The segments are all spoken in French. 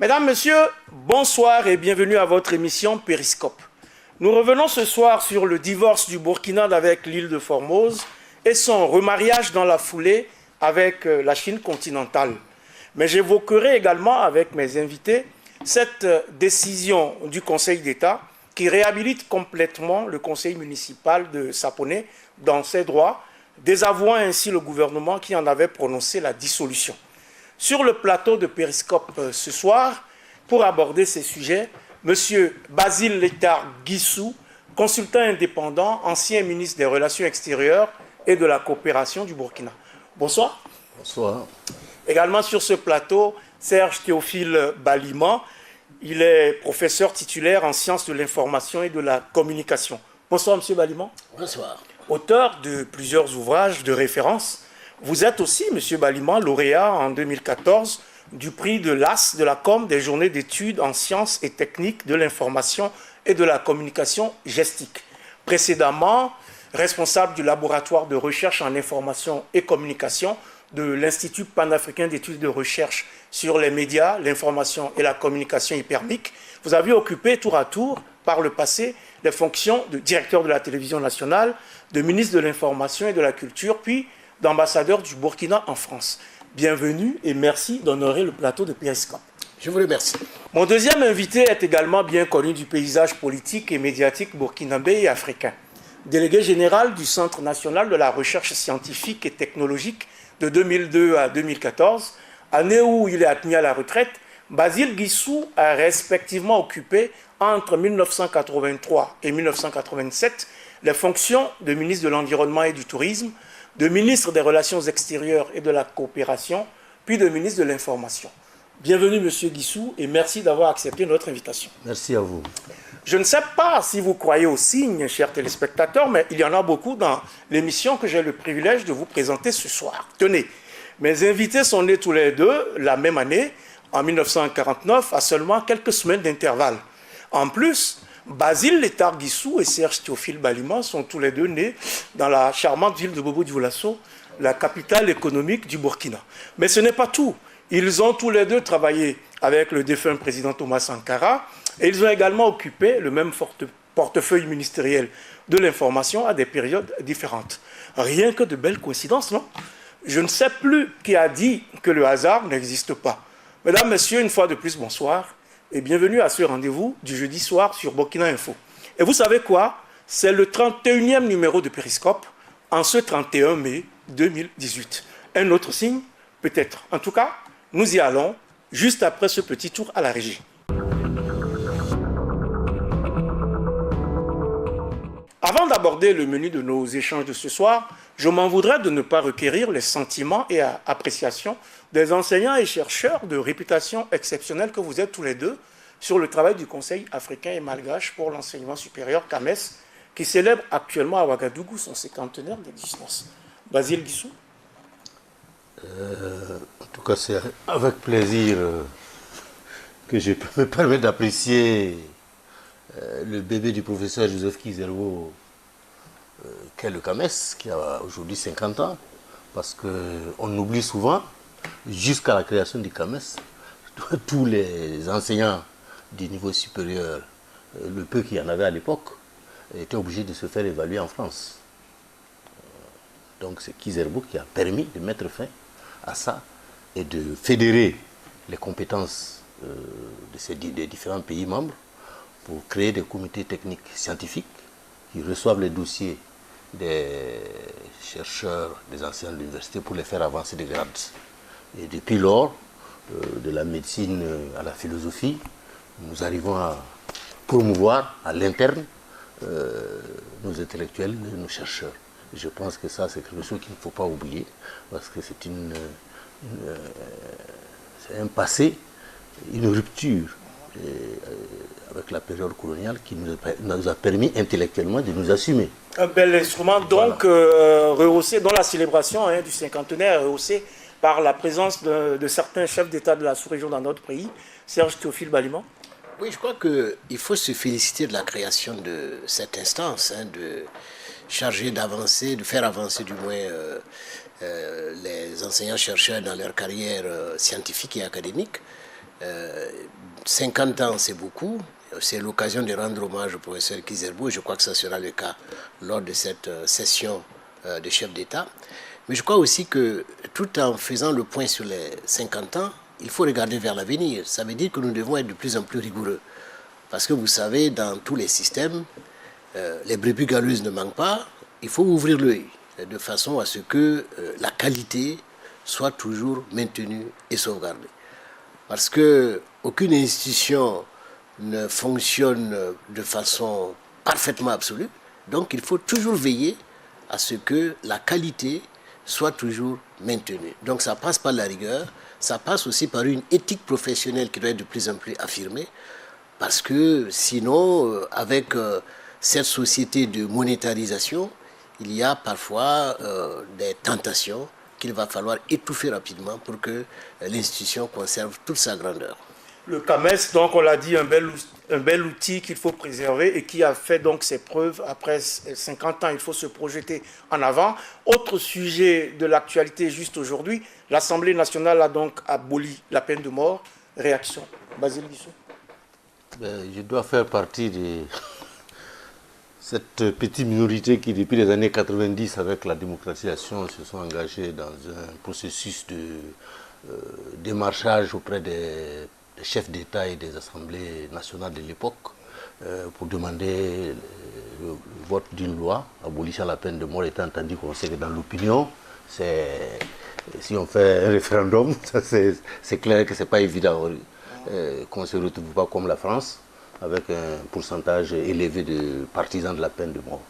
Mesdames, Messieurs, bonsoir et bienvenue à votre émission Périscope. Nous revenons ce soir sur le divorce du Burkina avec l'île de Formose et son remariage dans la foulée avec la Chine continentale. Mais j'évoquerai également avec mes invités cette décision du Conseil d'État qui réhabilite complètement le conseil municipal de Saponé dans ses droits, désavouant ainsi le gouvernement qui en avait prononcé la dissolution. Sur le plateau de Périscope ce soir, pour aborder ces sujets, M. Basile Letard Guissou, consultant indépendant, ancien ministre des Relations extérieures et de la coopération du Burkina. Bonsoir. Bonsoir. Également sur ce plateau, Serge Théophile Baliman. Il est professeur titulaire en sciences de l'information et de la communication. Bonsoir, M. Baliman. Bonsoir. Auteur de plusieurs ouvrages de référence. Vous êtes aussi, M. Baliman, lauréat en 2014 du prix de l'As de la Com des journées d'études en sciences et techniques de l'information et de la communication gestique. Précédemment, responsable du laboratoire de recherche en information et communication de l'Institut panafricain d'études de recherche sur les médias, l'information et la communication hypermique. Vous avez occupé tour à tour, par le passé, les fonctions de directeur de la télévision nationale, de ministre de l'information et de la culture, puis d'ambassadeur du Burkina en France. Bienvenue et merci d'honorer le plateau de Périscope. Je vous remercie. Mon deuxième invité est également bien connu du paysage politique et médiatique burkinabé et africain. Délégué général du Centre national de la recherche scientifique et technologique de 2002 à 2014, année où il est admis à la retraite, Basile Guissou a respectivement occupé entre 1983 et 1987 les fonctions de ministre de l'Environnement et du Tourisme, de ministre des Relations extérieures et de la coopération, puis de ministre de l'Information. Bienvenue, M. Guissou, et merci d'avoir accepté notre invitation. Merci à vous. Je ne sais pas si vous croyez aux signes, chers téléspectateurs, mais il y en a beaucoup dans l'émission que j'ai le privilège de vous présenter ce soir. Tenez, mes invités sont nés tous les deux la même année, en 1949, à seulement quelques semaines d'intervalle. En plus, Basile Letard Guissou et Serge Théophile Baliman sont tous les deux nés dans la charmante ville de Bobo-Dioulasso, la capitale économique du Burkina. Mais ce n'est pas tout. Ils ont tous les deux travaillé avec le défunt président Thomas Sankara et ils ont également occupé le même portefeuille ministériel de l'information à des périodes différentes. Rien que de belles coïncidences, non? Je ne sais plus qui a dit que le hasard n'existe pas. Mesdames, Messieurs, une fois de plus, bonsoir. Et bienvenue à ce rendez-vous du jeudi soir sur Burkina Info. Et vous savez quoi? C'est le 31e numéro de Périscope en ce 31 mai 2018. Un autre signe? Peut-être. En tout cas, nous y allons juste après ce petit tour à la régie. Avant d'aborder le menu de nos échanges de ce soir, je m'en voudrais de ne pas requérir les sentiments et appréciations des enseignants et chercheurs de réputation exceptionnelle que vous êtes tous les deux sur le travail du Conseil africain et malgache pour l'enseignement supérieur CAMES, qui célèbre actuellement à Ouagadougou son 50e d'existence. Basile Guissou. En tout cas, c'est avec plaisir que je peux me permettre d'apprécier le bébé du professeur Joseph Kizerbo, qu'est le CAMES, qui a aujourd'hui 50 ans, parce qu'on oublie souvent, jusqu'à la création du CAMES, tous les enseignants du niveau supérieur, le peu qu'il y en avait à l'époque, étaient obligés de se faire évaluer en France. Donc c'est Kizerbo qui a permis de mettre fin à ça et de fédérer les compétences des différents pays membres pour créer des comités techniques scientifiques qui reçoivent les dossiers des chercheurs, des enseignants de l'université pour les faire avancer des grades. Et depuis lors, de la médecine à la philosophie, nous arrivons à promouvoir à l'interne nos intellectuels, nos chercheurs. Et je pense que ça, c'est quelque chose qu'il ne faut pas oublier, parce que c'est un passé, une rupture avec la période coloniale qui nous a permis intellectuellement de nous assumer. Un bel instrument, donc, voilà. Rehaussé, dont la célébration du cinquantenaire est rehaussée par la présence de certains chefs d'État de la sous-région dans notre pays. Serge Théophile Baliman. Oui, je crois qu'il faut se féliciter de la création de cette instance, chargée d'avancer, de faire avancer du moins les enseignants-chercheurs dans leur carrière scientifique et académique. 50 ans, c'est beaucoup. C'est l'occasion de rendre hommage au professeur Kizerbo. Je crois que ça sera le cas lors de cette session de chef d'État. Mais je crois aussi que tout en faisant le point sur les 50 ans, il faut regarder vers l'avenir. Ça veut dire que nous devons être de plus en plus rigoureux. Parce que vous savez, dans tous les systèmes, les brebis galeuses ne manquent pas. Il faut ouvrir l'œil de façon à ce que la qualité soit toujours maintenue et sauvegardée. Parce qu'aucune institution ne fonctionne de façon parfaitement absolue. Donc il faut toujours veiller à ce que la qualité soit toujours maintenue. Donc ça passe par la rigueur, ça passe aussi par une éthique professionnelle qui doit être de plus en plus affirmée, parce que sinon, avec cette société de monétarisation, il y a parfois des tentations qu'il va falloir étouffer rapidement pour que l'institution conserve toute sa grandeur. Le CAMES, donc on l'a dit, un bel outil qu'il faut préserver et qui a fait donc ses preuves après 50 ans. Il faut se projeter en avant. Autre sujet de l'actualité juste aujourd'hui, l'Assemblée nationale a donc aboli la peine de mort. Réaction, Basile Bissou. Je dois faire partie de cette petite minorité qui, depuis les années 90, avec la démocratisation, se sont engagés dans un processus de démarchage auprès des chefs d'État et des assemblées nationales de l'époque pour demander le vote d'une loi abolissant la peine de mort, étant entendu qu'on sait que dans l'opinion, si on fait un référendum, c'est clair que ce n'est pas évident qu'on ne se retrouve pas comme la France, avec un pourcentage élevé de partisans de la peine de mort.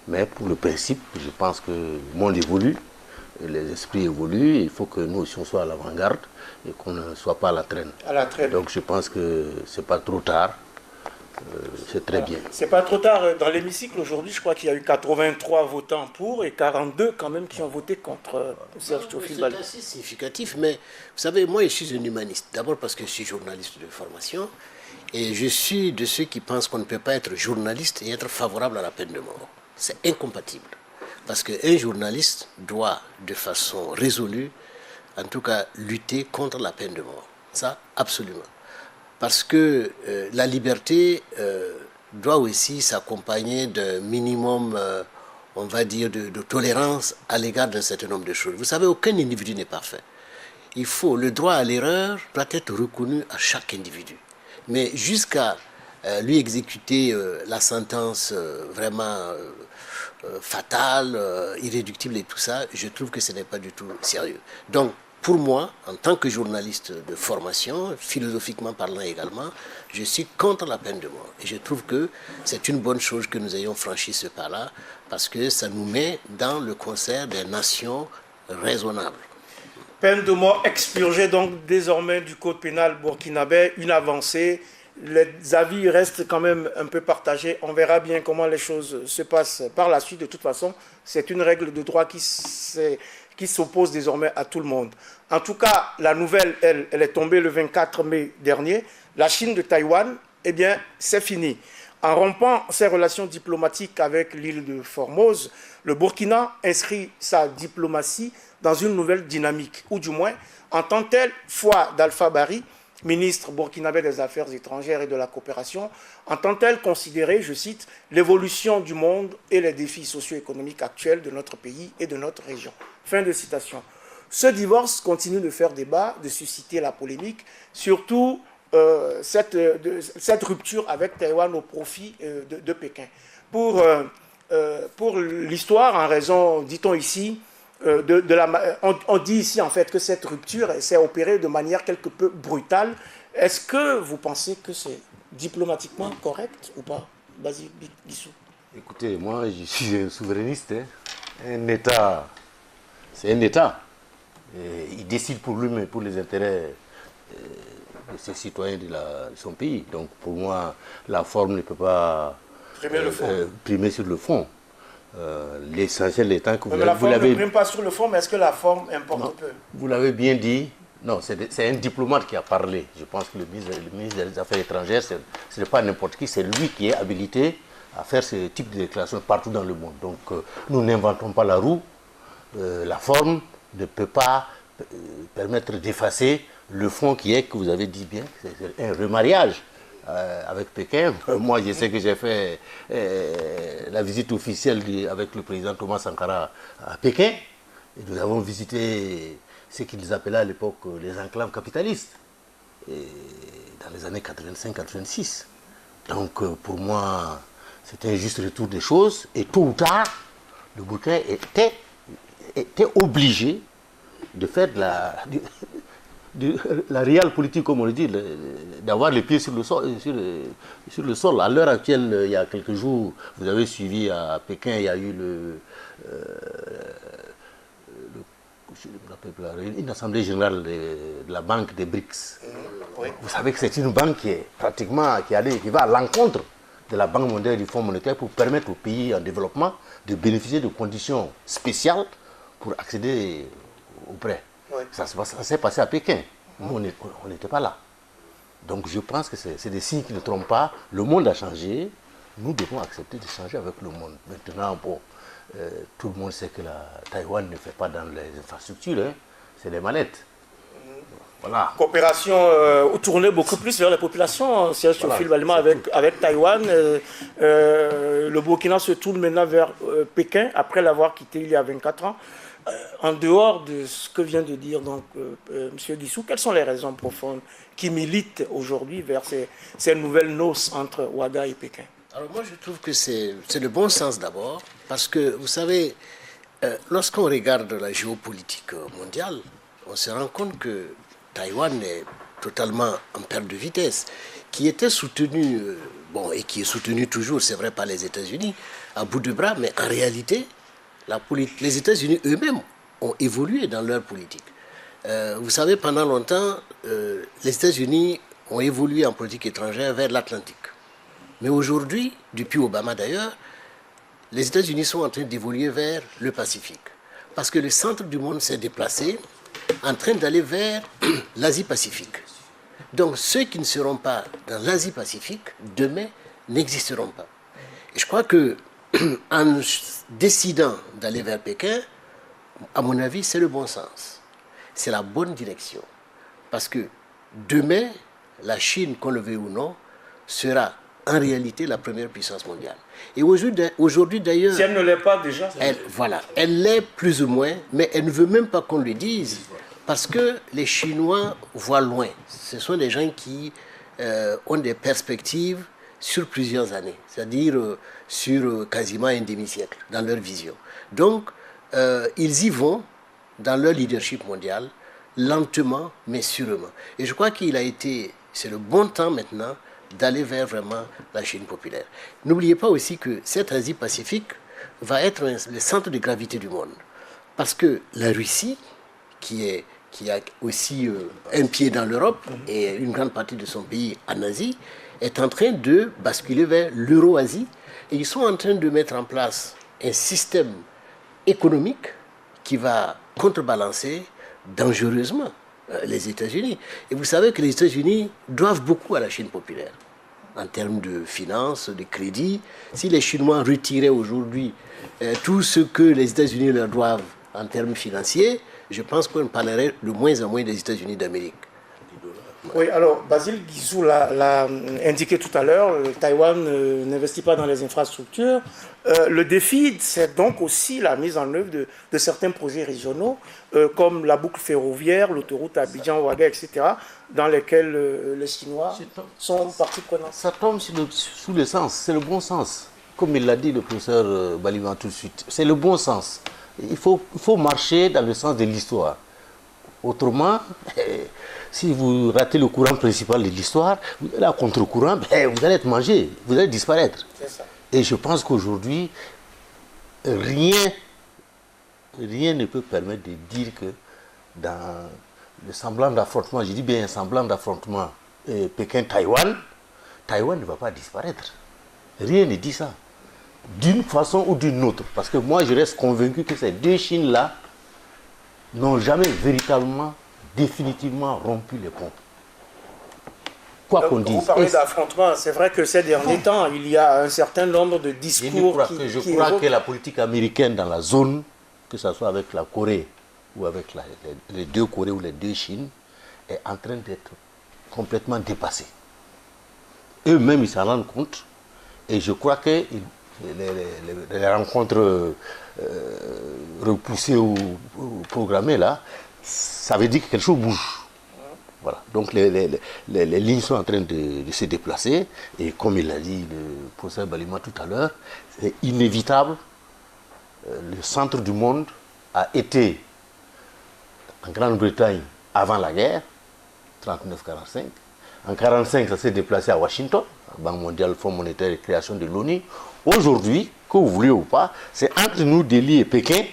Mais pour le principe, je pense que le monde évolue, les esprits évoluent, il faut que nous aussi on soit à l'avant-garde et qu'on ne soit pas à la traîne. Donc je pense que ce n'est pas trop tard, c'est très bien. C'est pas trop tard. Dans l'hémicycle aujourd'hui, je crois qu'il y a eu 83 votants pour et 42 quand même qui ont voté contre Serge Théophile Baldé. C'est assez significatif, mais vous savez, moi je suis un humaniste. D'abord parce que je suis journaliste de formation et je suis de ceux qui pensent qu'on ne peut pas être journaliste et être favorable à la peine de mort. C'est incompatible. Parce qu'un journaliste doit, de façon résolue, en tout cas, lutter contre la peine de mort. Ça, absolument. Parce que la liberté doit aussi s'accompagner d'un minimum, on va dire, de tolérance à l'égard d'un certain nombre de choses. Vous savez, aucun individu n'est parfait. Le droit à l'erreur doit être reconnu à chaque individu. Mais jusqu'à lui exécuter la sentence vraiment fatale, irréductible et tout ça, je trouve que ce n'est pas du tout sérieux. Donc, pour moi, en tant que journaliste de formation, philosophiquement parlant également, je suis contre la peine de mort. Et je trouve que c'est une bonne chose que nous ayons franchi ce pas-là, parce que ça nous met dans le concert des nations raisonnables. Peine de mort expurgée donc désormais du code pénal burkinabé, une avancée. Les avis restent quand même un peu partagés. On verra bien comment les choses se passent par la suite. De toute façon, c'est une règle de droit qui s'oppose désormais à tout le monde. En tout cas, la nouvelle, elle est tombée le 24 mai dernier. La Chine de Taïwan, eh bien, c'est fini. En rompant ses relations diplomatiques avec l'île de Formose, le Burkina inscrit sa diplomatie dans une nouvelle dynamique, ou du moins, entend-elle foi d'Alpha Bari, ministre burkinabé des Affaires étrangères et de la coopération, entend-elle considérer, je cite, l'évolution du monde et les défis socio-économiques actuels de notre pays et de notre région. Fin de citation. Ce divorce continue de faire débat, de susciter la polémique, surtout cette rupture avec Taïwan au profit de Pékin. Pour l'histoire, en raison, dit-on ici, on dit ici en fait que cette rupture s'est opérée de manière quelque peu brutale. Est-ce que vous pensez que c'est diplomatiquement correct ou pas, Basile Bissou? Écoutez, moi je suis un souverainiste. Un État, c'est un État. Et il décide pour lui-même, pour les intérêts de ses citoyens de son pays. Donc pour moi, la forme ne peut pas primer sur le fond. L'essentiel étant que vous l'avez... La forme ne prime pas sur le fond, mais est-ce que la forme importe peu? Vous l'avez bien dit. Non, c'est un diplomate qui a parlé. Je pense que le ministre des Affaires étrangères, ce n'est pas n'importe qui, c'est lui qui est habilité à faire ce type de déclaration partout dans le monde. Donc nous n'inventons pas la roue. La forme ne peut pas permettre d'effacer le fond qui est, que vous avez dit bien, c'est un remariage avec Pékin. Moi, je sais que j'ai fait la visite officielle avec le président Thomas Sankara à Pékin. Et nous avons visité ce qu'ils appelaient à l'époque les enclaves capitalistes, dans les années 85-86. Donc, pour moi, c'était un juste retour des choses. Et tôt ou tard, le Burkina était obligé de faire de la réelle politique, comme on le dit, d'avoir les pieds sur le sol. Sur le sol. À l'heure actuelle, il y a quelques jours, vous avez suivi à Pékin, il y a eu une assemblée générale de la banque des BRICS. Oui. Vous savez que c'est une banque qui est pratiquement qui va à l'encontre de la Banque mondiale et du Fonds monétaire pour permettre aux pays en développement de bénéficier de conditions spéciales pour accéder aux prêts. Oui. Ça s'est passé à Pékin. Nous, on n'était pas là. Donc je pense que c'est des signes qui ne trompent pas. Le monde a changé. Nous devons accepter de changer avec le monde. Maintenant, bon, tout le monde sait que Taïwan ne fait pas dans les infrastructures. Hein. C'est les manettes. Voilà. Coopération tournée beaucoup plus vers les populations. C'est finalement avec Taïwan. Le Burkina se tourne maintenant vers Pékin après l'avoir quitté il y a 24 ans. En dehors de ce que vient de dire donc M. Guissou, quelles sont les raisons profondes qui militent aujourd'hui vers ces nouvelles noces entre Ouaga et Pékin? Alors moi je trouve que c'est le bon sens d'abord, parce que vous savez, lorsqu'on regarde la géopolitique mondiale, on se rend compte que Taïwan est totalement en perte de vitesse, qui était soutenu, et qui est soutenu toujours, c'est vrai, par les États-Unis, à bout de bras, mais en réalité, les États-Unis eux-mêmes ont évolué dans leur politique. Vous savez, pendant longtemps, les États-Unis ont évolué en politique étrangère vers l'Atlantique. Mais aujourd'hui, depuis Obama d'ailleurs, les États-Unis sont en train d'évoluer vers le Pacifique. Parce que le centre du monde s'est déplacé en train d'aller vers l'Asie-Pacifique. Donc ceux qui ne seront pas dans l'Asie-Pacifique, demain, n'existeront pas. Et je crois que en décidant d'aller vers Pékin, à mon avis, c'est le bon sens. C'est la bonne direction. Parce que demain, la Chine, qu'on le veuille ou non, sera en réalité la première puissance mondiale. Et aujourd'hui d'ailleurs... Si elle ne l'est pas déjà... Elle l'est plus ou moins, mais elle ne veut même pas qu'on le dise, parce que les Chinois voient loin. Ce sont des gens qui ont des perspectives sur plusieurs années, c'est-à-dire sur quasiment un demi-siècle, dans leur vision. Donc, ils y vont dans leur leadership mondial, lentement mais sûrement. Et je crois c'est le bon temps maintenant d'aller vers vraiment la Chine populaire. N'oubliez pas aussi que cette Asie-Pacifique va être le centre de gravité du monde. Parce que la Russie, qui a aussi un pied dans l'Europe et une grande partie de son pays en Asie, est en train de basculer vers l'Euro-Asie. Et ils sont en train de mettre en place un système économique qui va contrebalancer dangereusement les États-Unis. Et vous savez que les États-Unis doivent beaucoup à la Chine populaire en termes de finances, de crédit. Si les Chinois retiraient aujourd'hui tout ce que les États-Unis leur doivent en termes financiers, je pense qu'on parlerait de moins en moins des États-Unis d'Amérique. Oui, alors Basile Guizou l'a indiqué tout à l'heure, Taïwan n'investit pas dans les infrastructures. Le défi, c'est donc aussi la mise en œuvre de certains projets régionaux, comme la boucle ferroviaire, l'autoroute Abidjan-Ouaga, etc., dans lesquels les Chinois sont partie prenante. Ça tombe sous le sens, c'est le bon sens. Comme il l'a dit le professeur Baliban tout de suite, c'est le bon sens. Il faut marcher dans le sens de l'histoire. Autrement, si vous ratez le courant principal de l'histoire, vous allez à contre-courant, vous allez être mangé, vous allez disparaître. C'est ça. Et je pense qu'aujourd'hui, rien ne peut permettre de dire que dans le semblant d'affrontement, je dis bien un semblant d'affrontement Pékin-Taïwan, Taïwan ne va pas disparaître. Rien ne dit ça. D'une façon ou d'une autre. Parce que moi, je reste convaincu que ces deux Chines-là n'ont jamais véritablement, définitivement rompu les ponts. Quoi qu'on dise. Vous parlez d'affrontement, c'est vrai que ces derniers temps, il y a un certain nombre de discours Je crois que la politique américaine dans la zone, que ce soit avec la Corée ou avec les deux Corées ou les deux Chines est en train d'être complètement dépassée. Eux-mêmes, ils s'en rendent compte. Et je crois que les rencontres repoussées ou programmées, là, ça veut dire que quelque chose bouge. Voilà. Donc les lignes sont en train de se déplacer. Et comme il l'a dit le professeur Balima tout à l'heure, c'est inévitable. Le centre du monde a été en Grande-Bretagne avant la guerre, 39-45. En 1945, ça s'est déplacé à Washington, Banque mondiale, Fonds monétaire et création de l'ONU. Aujourd'hui, que vous voulez ou pas, c'est entre nous, Delhi et Pékin,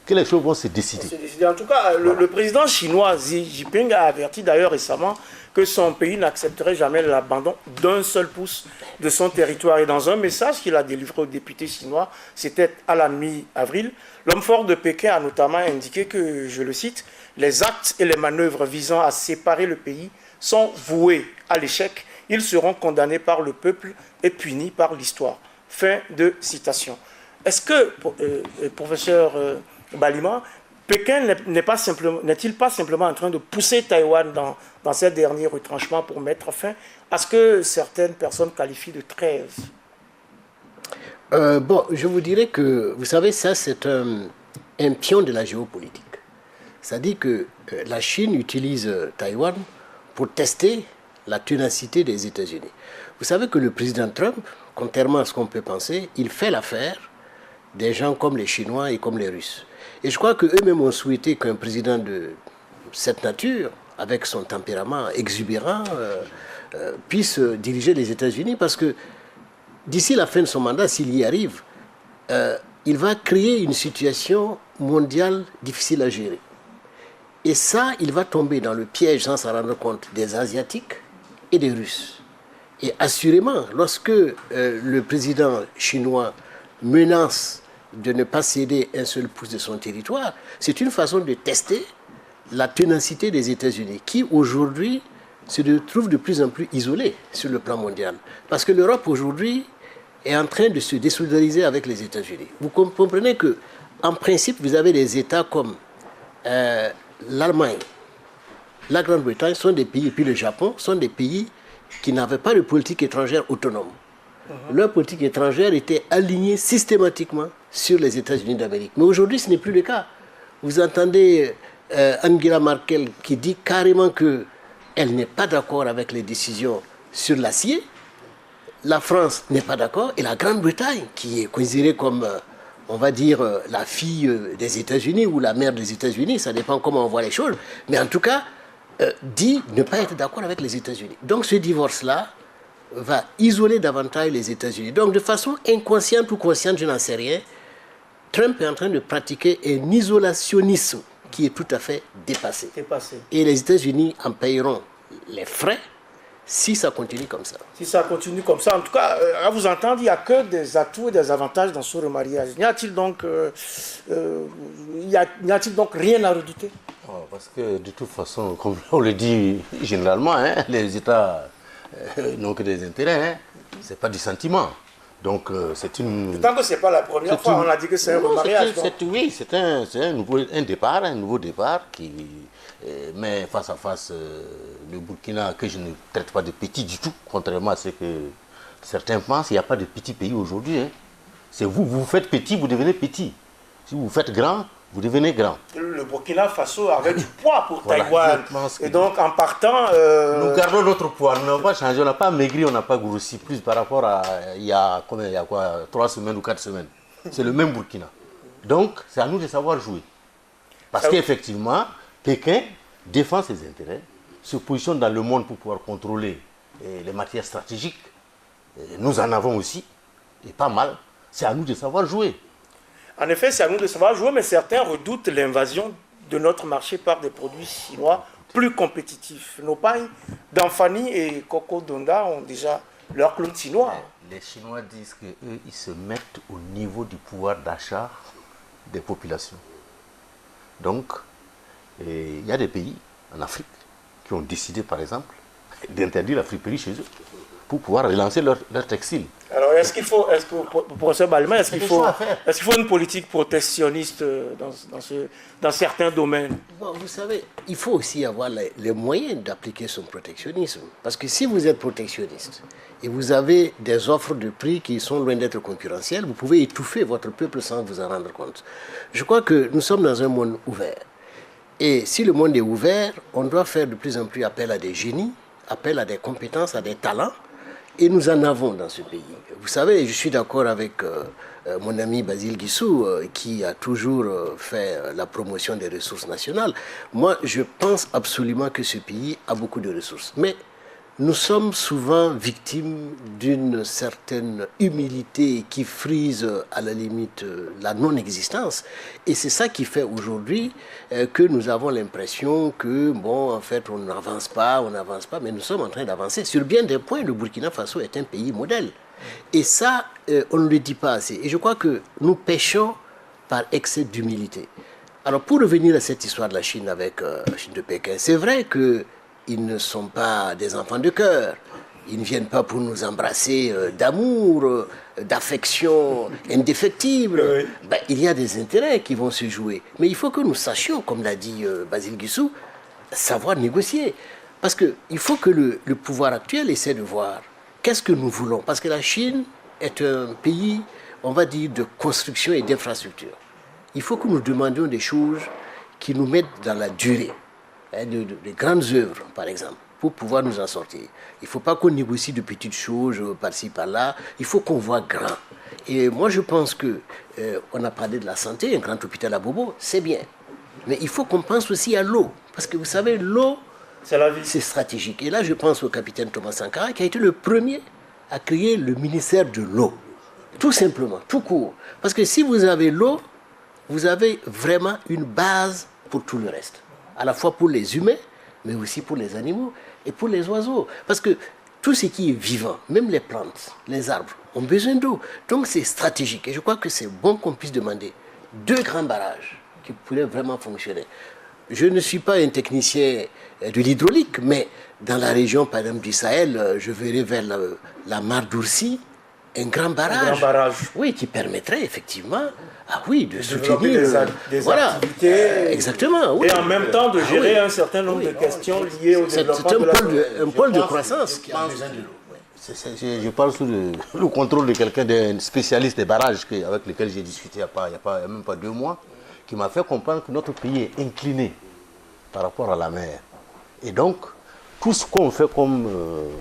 que les choses vont se décider. En tout cas, le président chinois Xi Jinping a averti d'ailleurs récemment que son pays n'accepterait jamais l'abandon d'un seul pouce de son territoire. Et dans un message qu'il a délivré aux députés chinois, c'était à la mi-avril, l'homme fort de Pékin a notamment indiqué que, je le cite, « Les actes et les manœuvres visant à séparer le pays sont voués à l'échec. Ils seront condamnés par le peuple et punis par l'histoire. » Fin de citation. Est-ce que, professeur Balima, Pékin n'est-il pas simplement en train de pousser Taïwan dans ces derniers retranchements pour mettre fin à ce que certaines personnes qualifient de trêve? Bon, je vous dirais que, vous savez, ça c'est un pion de la géopolitique. C'est-à-dire que la Chine utilise Taïwan pour tester la ténacité des États-Unis. Vous savez que le président Trump, contrairement à ce qu'on peut penser, il fait l'affaire des gens comme les Chinois et comme les Russes. Et je crois qu'eux-mêmes ont souhaité qu'un président de cette nature, avec son tempérament exubérant, puisse diriger les États-Unis, parce que d'ici la fin de son mandat, s'il y arrive, il va créer une situation mondiale difficile à gérer. Et ça, il va tomber dans le piège, sans s'en rendre compte, des Asiatiques et des Russes. Et assurément, lorsque le président chinois menace de ne pas céder un seul pouce de son territoire, c'est une façon de tester la ténacité des États-Unis, qui aujourd'hui se trouve de plus en plus isolée sur le plan mondial. Parce que l'Europe aujourd'hui est en train de se désolidariser avec les États-Unis. Vous comprenez que, en principe, vous avez des États comme l'Allemagne, la Grande-Bretagne sont des pays, et puis le Japon sont des pays qui n'avaient pas de politique étrangère autonome. Leur politique étrangère était alignée systématiquement sur les États-Unis d'Amérique. Mais aujourd'hui, ce n'est plus le cas. Vous entendez Angela Merkel qui dit carrément qu'elle n'est pas d'accord avec les décisions sur l'acier. La France n'est pas d'accord. Et la Grande-Bretagne, qui est considérée comme, on va dire, la fille des États-Unis ou la mère des États-Unis, ça dépend comment on voit les choses, mais en tout cas, dit ne pas être d'accord avec les États-Unis. Donc ce divorce-là va isoler davantage les États-Unis. Donc de façon inconsciente ou consciente, je n'en sais rien, Trump est en train de pratiquer un isolationnisme qui est tout à fait dépassé. Et les États-Unis en payeront les frais si ça continue comme ça. Si ça continue comme ça, en tout cas, à vous entendre, il n'y a que des atouts et des avantages dans ce remariage. N'y a-t-il donc rien à redouter? Parce que de toute façon, comme on le dit généralement, les États n'ont que des intérêts, ce n'est pas du sentiment. Donc c'est une... Tant que ce n'est pas la première fois, on a dit que c'est un remariage. Oui, c'est un nouveau départ qui... mais face à face, le Burkina, que je ne traite pas de petit du tout, contrairement à ce que certains pensent, il n'y a pas de petit pays aujourd'hui. C'est vous vous faites petit, vous devenez petit. Si vous vous faites grand, vous devenez grand. Le Burkina Faso avait du poids pour Taïwan. Et donc, en partant... Nous gardons notre poids. Nous n'avons pas changé. On n'a pas maigri, on n'a pas grossi plus par rapport à il y a 3 semaines ou 4 semaines. C'est le même Burkina. Donc, c'est à nous de savoir jouer. Parce qu'effectivement, Pékin défend ses intérêts, se positionne dans le monde pour pouvoir contrôler les matières stratégiques. Nous en avons aussi, et pas mal. C'est à nous de savoir jouer. En effet, c'est à nous de savoir jouer, mais certains redoutent l'invasion de notre marché par des produits chinois plus compétitifs. Nos pailles d'Anfani et Coco Donda ont déjà leur clone chinois. Les Chinois disent qu'eux, ils se mettent au niveau du pouvoir d'achat des populations. Donc, il y a des pays en Afrique qui ont décidé, par exemple, d'interdire la friperie chez eux pour pouvoir relancer leur textile. Alors, professeur Balma, est-ce qu'il faut une politique protectionniste dans certains domaines? Bon, vous savez, il faut aussi avoir les moyens d'appliquer son protectionnisme. Parce que si vous êtes protectionniste et vous avez des offres de prix qui sont loin d'être concurrentielles, vous pouvez étouffer votre peuple sans vous en rendre compte. Je crois que nous sommes dans un monde ouvert. Et si le monde est ouvert, on doit faire de plus en plus appel à des génies, appel à des compétences, à des talents. Et nous en avons dans ce pays. Vous savez, je suis d'accord avec mon ami Basile Guissou, qui a toujours fait la promotion des ressources nationales. Moi, je pense absolument que ce pays a beaucoup de ressources. Mais nous sommes souvent victimes d'une certaine humilité qui frise à la limite la non-existence. Et c'est ça qui fait aujourd'hui que nous avons l'impression que, bon, en fait, on n'avance pas, mais nous sommes en train d'avancer. Sur bien des points, le Burkina Faso est un pays modèle. Et ça, on ne le dit pas assez. Et je crois que nous péchons par excès d'humilité. Alors, pour revenir à cette histoire de la Chine avec la Chine de Pékin, c'est vrai que ils ne sont pas des enfants de cœur. Ils ne viennent pas pour nous embrasser d'amour, d'affection indéfectible. Oui. Ben, il y a des intérêts qui vont se jouer. Mais il faut que nous sachions, comme l'a dit Basile Guissou, savoir négocier. Parce qu'il faut que le pouvoir actuel essaie de voir qu'est-ce que nous voulons. Parce que la Chine est un pays, on va dire, de construction et d'infrastructure. Il faut que nous demandions des choses qui nous mettent dans la durée. De grandes œuvres, par exemple, pour pouvoir nous en sortir. Il ne faut pas qu'on négocie de petites choses par-ci, par-là. Il faut qu'on voit grand. Et moi, je pense que on a parlé de la santé, un grand hôpital à Bobo, c'est bien. Mais il faut qu'on pense aussi à l'eau. Parce que vous savez, l'eau, c'est la vie. C'est stratégique. Et là, je pense au capitaine Thomas Sankara, qui a été le premier à créer le ministère de l'eau. Tout simplement, tout court. Parce que si vous avez l'eau, vous avez vraiment une base pour tout le reste. À la fois pour les humains, mais aussi pour les animaux et pour les oiseaux. Parce que tout ce qui est vivant, même les plantes, les arbres, ont besoin d'eau. Donc c'est stratégique. Et je crois que c'est bon qu'on puisse demander 2 grands barrages qui pourraient vraiment fonctionner. Je ne suis pas un technicien de l'hydraulique, mais dans la région, par exemple, du Sahel, je verrai vers la Mare d'Oursi un grand barrage. Un grand barrage. Oui, qui permettrait effectivement... Ah oui, de soutenir des activités. Exactement. Oui. Et en même temps de gérer un certain nombre de questions liées au développement de la... C'est un pôle de croissance qui a besoin de l'eau. Je parle sous le contrôle de quelqu'un, d'un spécialiste des barrages avec lequel j'ai discuté il n'y a même pas 2 mois, qui m'a fait comprendre que notre pays est incliné par rapport à la mer. Et donc, tout ce qu'on fait comme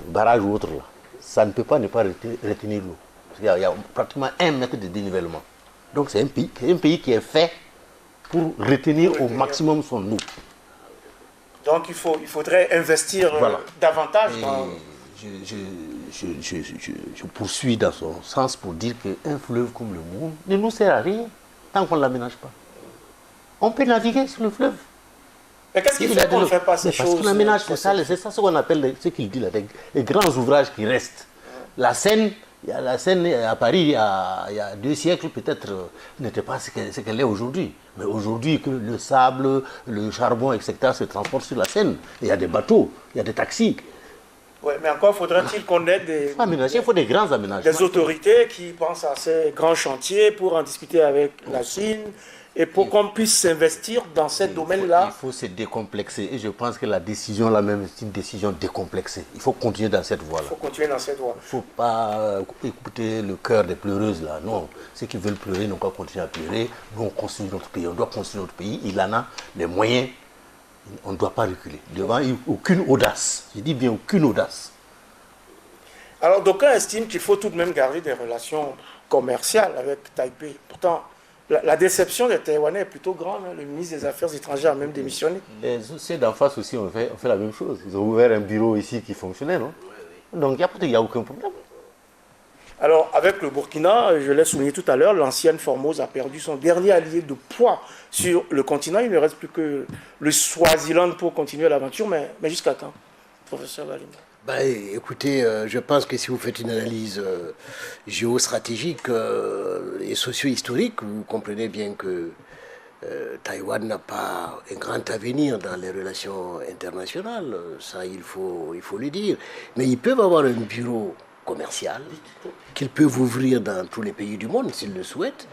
barrage ou autre, là, ça ne peut pas ne pas retenir l'eau. Il y a pratiquement 1 mètre de dénivellement. Donc c'est un pays qui est fait pour retenir au maximum son eau. Donc il faudrait investir davantage dans... Je poursuis dans son sens pour dire qu'un fleuve comme le Moun ne nous sert à rien tant qu'on ne l'aménage pas. On peut naviguer sur le fleuve. Mais qu'est-ce qui fait qu'on ne fait pas ces choses? Parce qu'on aménage, c'est ça ce qu'on appelle, ce qu'il dit là, les grands ouvrages qui restent. La Seine, la Seine à Paris, il y a 2 siècles, peut-être, n'était pas ce qu'elle est aujourd'hui. Mais aujourd'hui, que le sable, le charbon, etc., se transportent sur la Seine. Il y a des bateaux, il y a des taxis. Oui, mais encore faudrait-il qu'on ait il faut des grands aménagements. Des autorités qui pensent à ces grands chantiers pour en discuter avec la Chine et pour qu'on puisse s'investir dans ce domaine-là. Il faut se décomplexer. Et je pense que la décision là même, c'est une décision décomplexée. Il faut continuer dans cette voie-là. Il faut continuer dans cette voie. Il ne faut pas écouter le cœur des pleureuses là. Non, ceux qui veulent pleurer n'ont qu'à continuer à pleurer. Nous, on construit notre pays. On doit construire notre pays. Il en a les moyens. On ne doit pas reculer. Devant aucune audace. Je dis bien aucune audace. Alors, d'aucuns estiment qu'il faut tout de même garder des relations commerciales avec Taipei. Pourtant, la déception des Taïwanais est plutôt grande. Hein. Le ministre des Affaires étrangères a même démissionné. Ceux d'en face aussi ont fait la même chose. Ils ont ouvert un bureau ici qui fonctionnait, non? Donc, il n'y a aucun problème. Alors, avec le Burkina, je l'ai souligné tout à l'heure, l'ancienne Formose a perdu son dernier allié de poids sur le continent. Il ne reste plus que le Swaziland pour continuer l'aventure. Mais jusqu'à quand, professeur Balima? Écoutez, je pense que si vous faites une analyse géostratégique et socio-historique, vous comprenez bien que Taïwan n'a pas un grand avenir dans les relations internationales, ça il faut le dire. Mais ils peuvent avoir un bureau commercial qu'ils peuvent ouvrir dans tous les pays du monde s'ils le souhaitent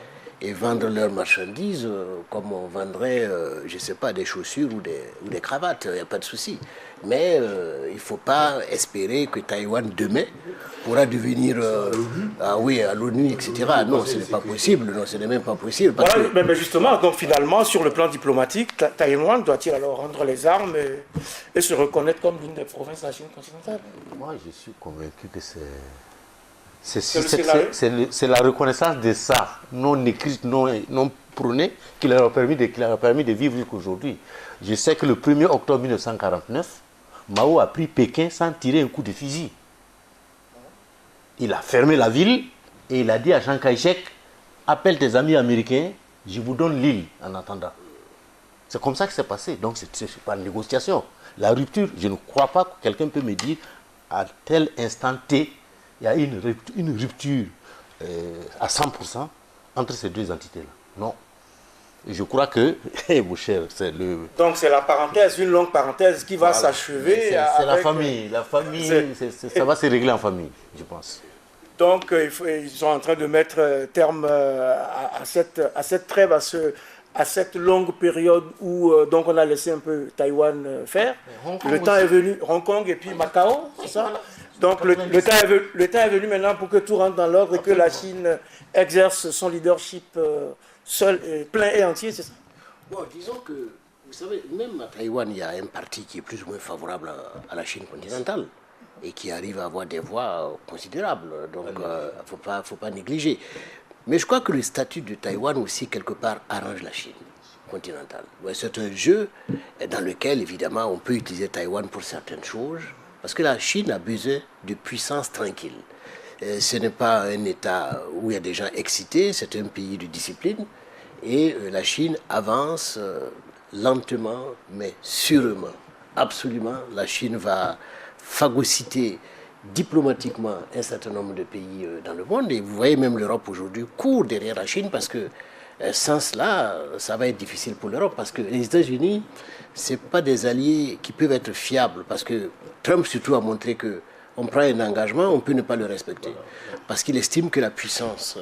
et vendre leurs marchandises comme on vendrait, je ne sais pas, des chaussures ou des cravates, il n'y a pas de souci. Mais il ne faut pas espérer que Taïwan demain pourra devenir à l'ONU, etc. Non, ce n'est pas possible, non, ce n'est même pas possible. Parce Voilà, que... mais justement, donc finalement, sur le plan diplomatique, Taïwan doit-il alors rendre les armes et se reconnaître comme l'une des provinces de la Chine continentale? Moi, je suis convaincu que c'est la reconnaissance de ça, non écrite, non prônée, qui leur a permis de vivre jusqu'aujourd'hui. Je sais que le 1er octobre 1949, Mao a pris Pékin sans tirer un coup de fusil. Il a fermé la ville et il a dit à Chiang Kai-shek, appelle tes amis américains, je vous donne l'île en attendant. C'est comme ça que c'est passé. Donc c'est pas une négociation. La rupture, je ne crois pas que quelqu'un peut me dire à tel instant T, il y a une rupture à 100% entre ces deux entités-là. Non. Et je crois que, mon cher, c'est le... Donc c'est la parenthèse, une longue parenthèse qui va s'achever. C'est la famille. La famille, ça va se régler en famille, je pense. Donc ils sont en train de mettre terme à cette trêve, à cette longue période où donc on a laissé un peu Taïwan faire. Le temps est venu, Hong Kong et puis Macao, c'est ça? Donc le temps est venu maintenant pour que tout rentre dans l'ordre et que la Chine exerce son leadership seul, plein et entier, c'est ça? Bon, disons que, vous savez, même à Taïwan, il y a un parti qui est plus ou moins favorable à la Chine continentale et qui arrive à avoir des voix considérables. Donc, il ne faut pas négliger. Mais je crois que le statut de Taïwan aussi, quelque part, arrange la Chine continentale. Ouais, c'est un jeu dans lequel, évidemment, on peut utiliser Taïwan pour certaines choses, parce que la Chine a besoin de puissance tranquille. Ce n'est pas un État où il y a des gens excités, c'est un pays de discipline. Et la Chine avance lentement, mais sûrement. Absolument, la Chine va phagocyter diplomatiquement un certain nombre de pays dans le monde. Et vous voyez même l'Europe aujourd'hui court derrière la Chine parce que sans cela, ça va être difficile pour l'Europe. Parce que les États-Unis, ce n'est pas des alliés qui peuvent être fiables. Parce que Trump surtout a montré que on prend un engagement, on peut ne pas le respecter. Parce qu'il estime que la puissance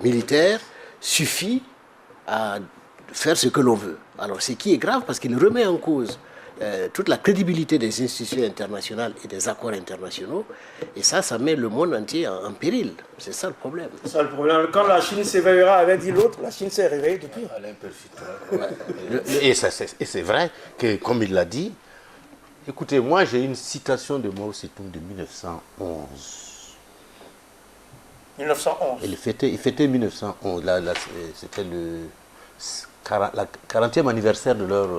militaire suffit à faire ce que l'on veut. Alors, ce qui est grave, parce qu'il remet en cause toute la crédibilité des institutions internationales et des accords internationaux, et ça met le monde entier en péril. C'est ça le problème. C'est ça le problème. Quand la Chine s'éveillera, avait dit l'autre, la Chine s'est réveillée depuis. Et c'est vrai que, comme il l'a dit, écoutez, moi j'ai une citation de Mao Tse-tung de 1911. 1911. Il fêtait 1911. C'était le 40e anniversaire de leur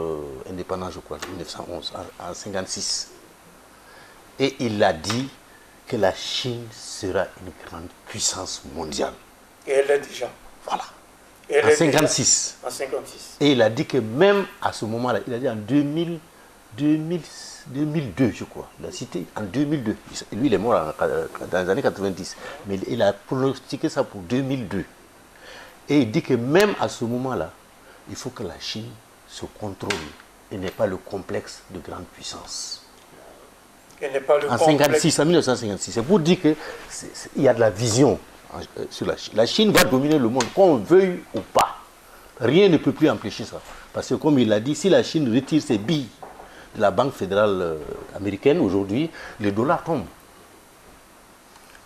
indépendance, je crois, 1911, en 1956. Et il a dit que la Chine sera une grande puissance mondiale. Et elle l'est déjà. Voilà. En 1956. En 1956. Et il a dit que même à ce moment-là, il a dit en 2002, je crois. Il a cité en 2002. Lui, il est mort dans les années 90. Mais il a pronostiqué ça pour 2002. Et il dit que même à ce moment-là, il faut que la Chine se contrôle et n'ait pas le complexe de grande puissance. Et n'est pas le en 56, en 1956. C'est pour dire qu'il y a de la vision sur la Chine. La Chine va dominer le monde, qu'on veuille ou pas. Rien ne peut plus empêcher ça. Parce que comme il l'a dit, si la Chine retire ses billes de la Banque fédérale américaine aujourd'hui, le dollar tombe.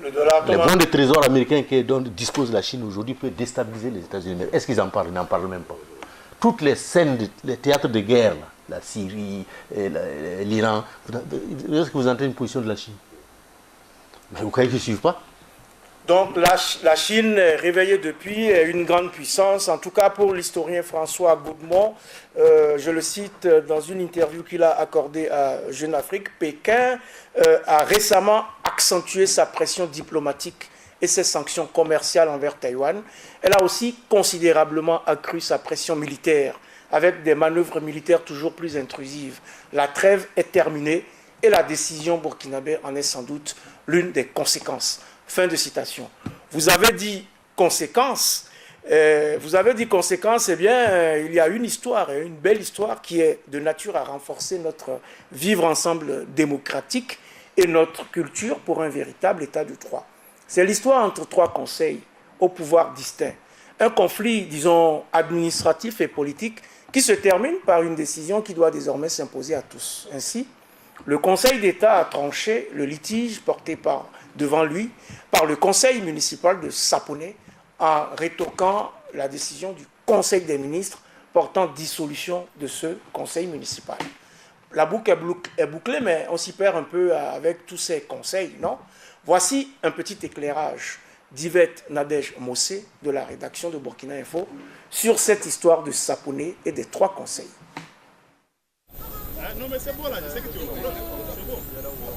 Les bons de trésor américains dont dispose la Chine aujourd'hui peuvent déstabiliser les États-Unis. Est-ce qu'ils en parlent? Ils n'en parlent même pas. Toutes les scènes, les théâtres de guerre, la Syrie, l'Iran, est-ce que vous entendez une position de la Chine? Mais vous croyez qu'ils ne suivent pas? Donc la Chine est réveillée depuis une grande puissance, en tout cas pour l'historien François Goudemont. Je le cite dans une interview qu'il a accordée à Jeune Afrique. Pékin a récemment accentué sa pression diplomatique et ses sanctions commerciales envers Taïwan. Elle a aussi considérablement accru sa pression militaire avec des manœuvres militaires toujours plus intrusives. La trêve est terminée et la décision burkinabé en est sans doute l'une des conséquences. Fin de citation. Vous avez dit conséquences, Vous avez dit conséquence, eh bien, il y a une histoire, une belle histoire qui est de nature à renforcer notre vivre ensemble démocratique et notre culture pour un véritable état de droit. C'est l'histoire entre trois conseils au pouvoir distinct. Un conflit, disons, administratif et politique qui se termine par une décision qui doit désormais s'imposer à tous. Ainsi, le Conseil d'État a tranché le litige porté devant lui par le Conseil municipal de Saponey en rétoquant la décision du Conseil des ministres portant dissolution de ce Conseil municipal. La boucle est bouclée, mais on s'y perd un peu avec tous ces conseils, non? Voici un petit éclairage d'Yvette Nadège Mossé de la rédaction de Burkina Info sur cette histoire de Saponey et des trois conseils.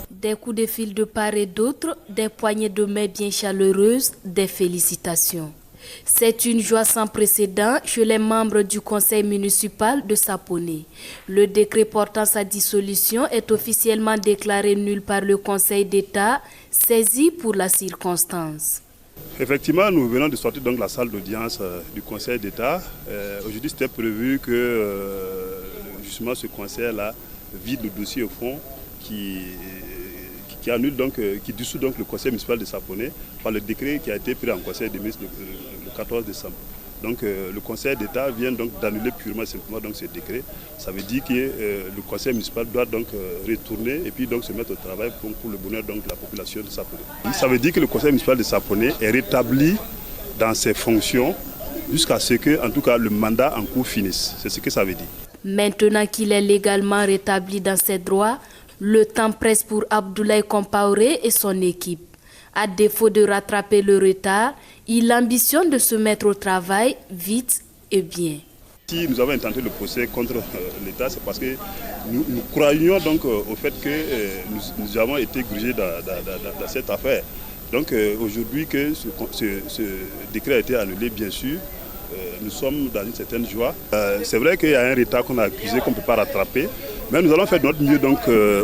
Des coups de fil de part et d'autre, des poignées de main bien chaleureuses, des félicitations. C'est une joie sans précédent chez les membres du conseil municipal de Saponey. Le décret portant sa dissolution est officiellement déclaré nul par le Conseil d'État, saisi pour la circonstance. Effectivement, nous venons de sortir donc de la salle d'audience du Conseil d'État. Aujourd'hui, c'était prévu que justement ce conseil-là vide le dossier au fond qui annule donc, qui dissout donc le conseil municipal de Saponey par le décret qui a été pris en conseil des ministres le 14 décembre. Donc le Conseil d'État vient donc d'annuler purement et simplement donc ce décret. Ça veut dire que le Conseil municipal doit donc retourner et puis donc se mettre au travail pour le bonheur donc de la population de Saponey. Ça veut dire que le Conseil municipal de Saponey est rétabli dans ses fonctions jusqu'à ce que, en tout cas, le mandat en cours finisse. C'est ce que ça veut dire. Maintenant qu'il est légalement rétabli dans ses droits, le temps presse pour Abdoulaye Compaoré et son équipe. À défaut de rattraper le retard, il ambitionne de se mettre au travail vite et bien. Si nous avons intenté le procès contre l'État, c'est parce que nous croyons donc au fait que nous avons été grugés dans cette affaire. Donc aujourd'hui que ce décret a été annulé, bien sûr, nous sommes dans une certaine joie. C'est vrai qu'il y a un retard qu'on a accusé, qu'on ne peut pas rattraper, mais nous allons faire de notre mieux, donc,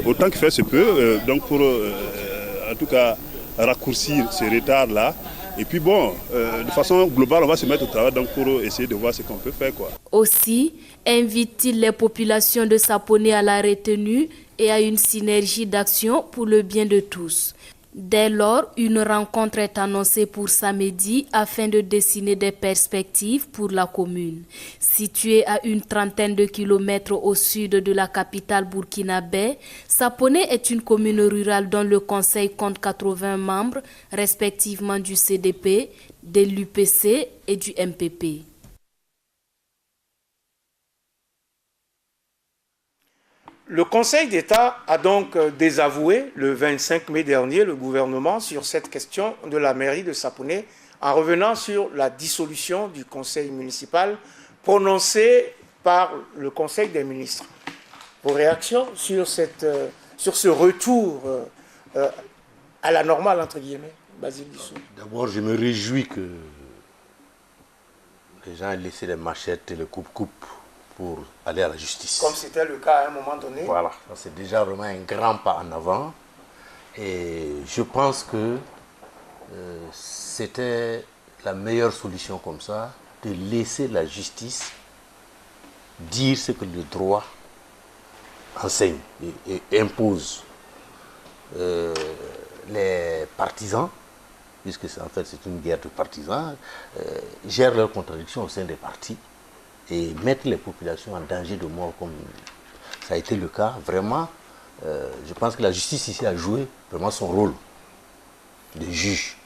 autant que faire se peut, donc pour en tout cas raccourcir ce retard-là. Et puis bon, de façon globale, on va se mettre au travail donc, pour essayer de voir ce qu'on peut faire, quoi. Aussi, invite-t-il les populations de Saponey à la retenue et à une synergie d'action pour le bien de tous. Dès lors, une rencontre est annoncée pour samedi afin de dessiner des perspectives pour la commune. Située à une trentaine de kilomètres au sud de la capitale burkinabé, Saponey est une commune rurale dont le conseil compte 80 membres, respectivement du CDP, de l'UPC et du MPP. Le Conseil d'État a donc désavoué le 25 mai dernier le gouvernement sur cette question de la mairie de Saponey en revenant sur la dissolution du conseil municipal prononcée par le Conseil des ministres. Vos réactions sur ce retour à la normale, entre guillemets, Basile Guissou? D'abord, je me réjouis que les gens aient laissé les machettes et les coupes-coupes pour aller à la justice. Comme c'était le cas à un moment donné. Voilà, c'est déjà vraiment un grand pas en avant. Et je pense que c'était la meilleure solution comme ça, de laisser la justice dire ce que le droit enseigne et impose. Les partisans, puisque en fait c'est une guerre de partisans, gèrent leurs contradictions au sein des partis et mettre les populations en danger de mort comme ça a été le cas. Vraiment, je pense que la justice ici a joué vraiment son rôle de juge.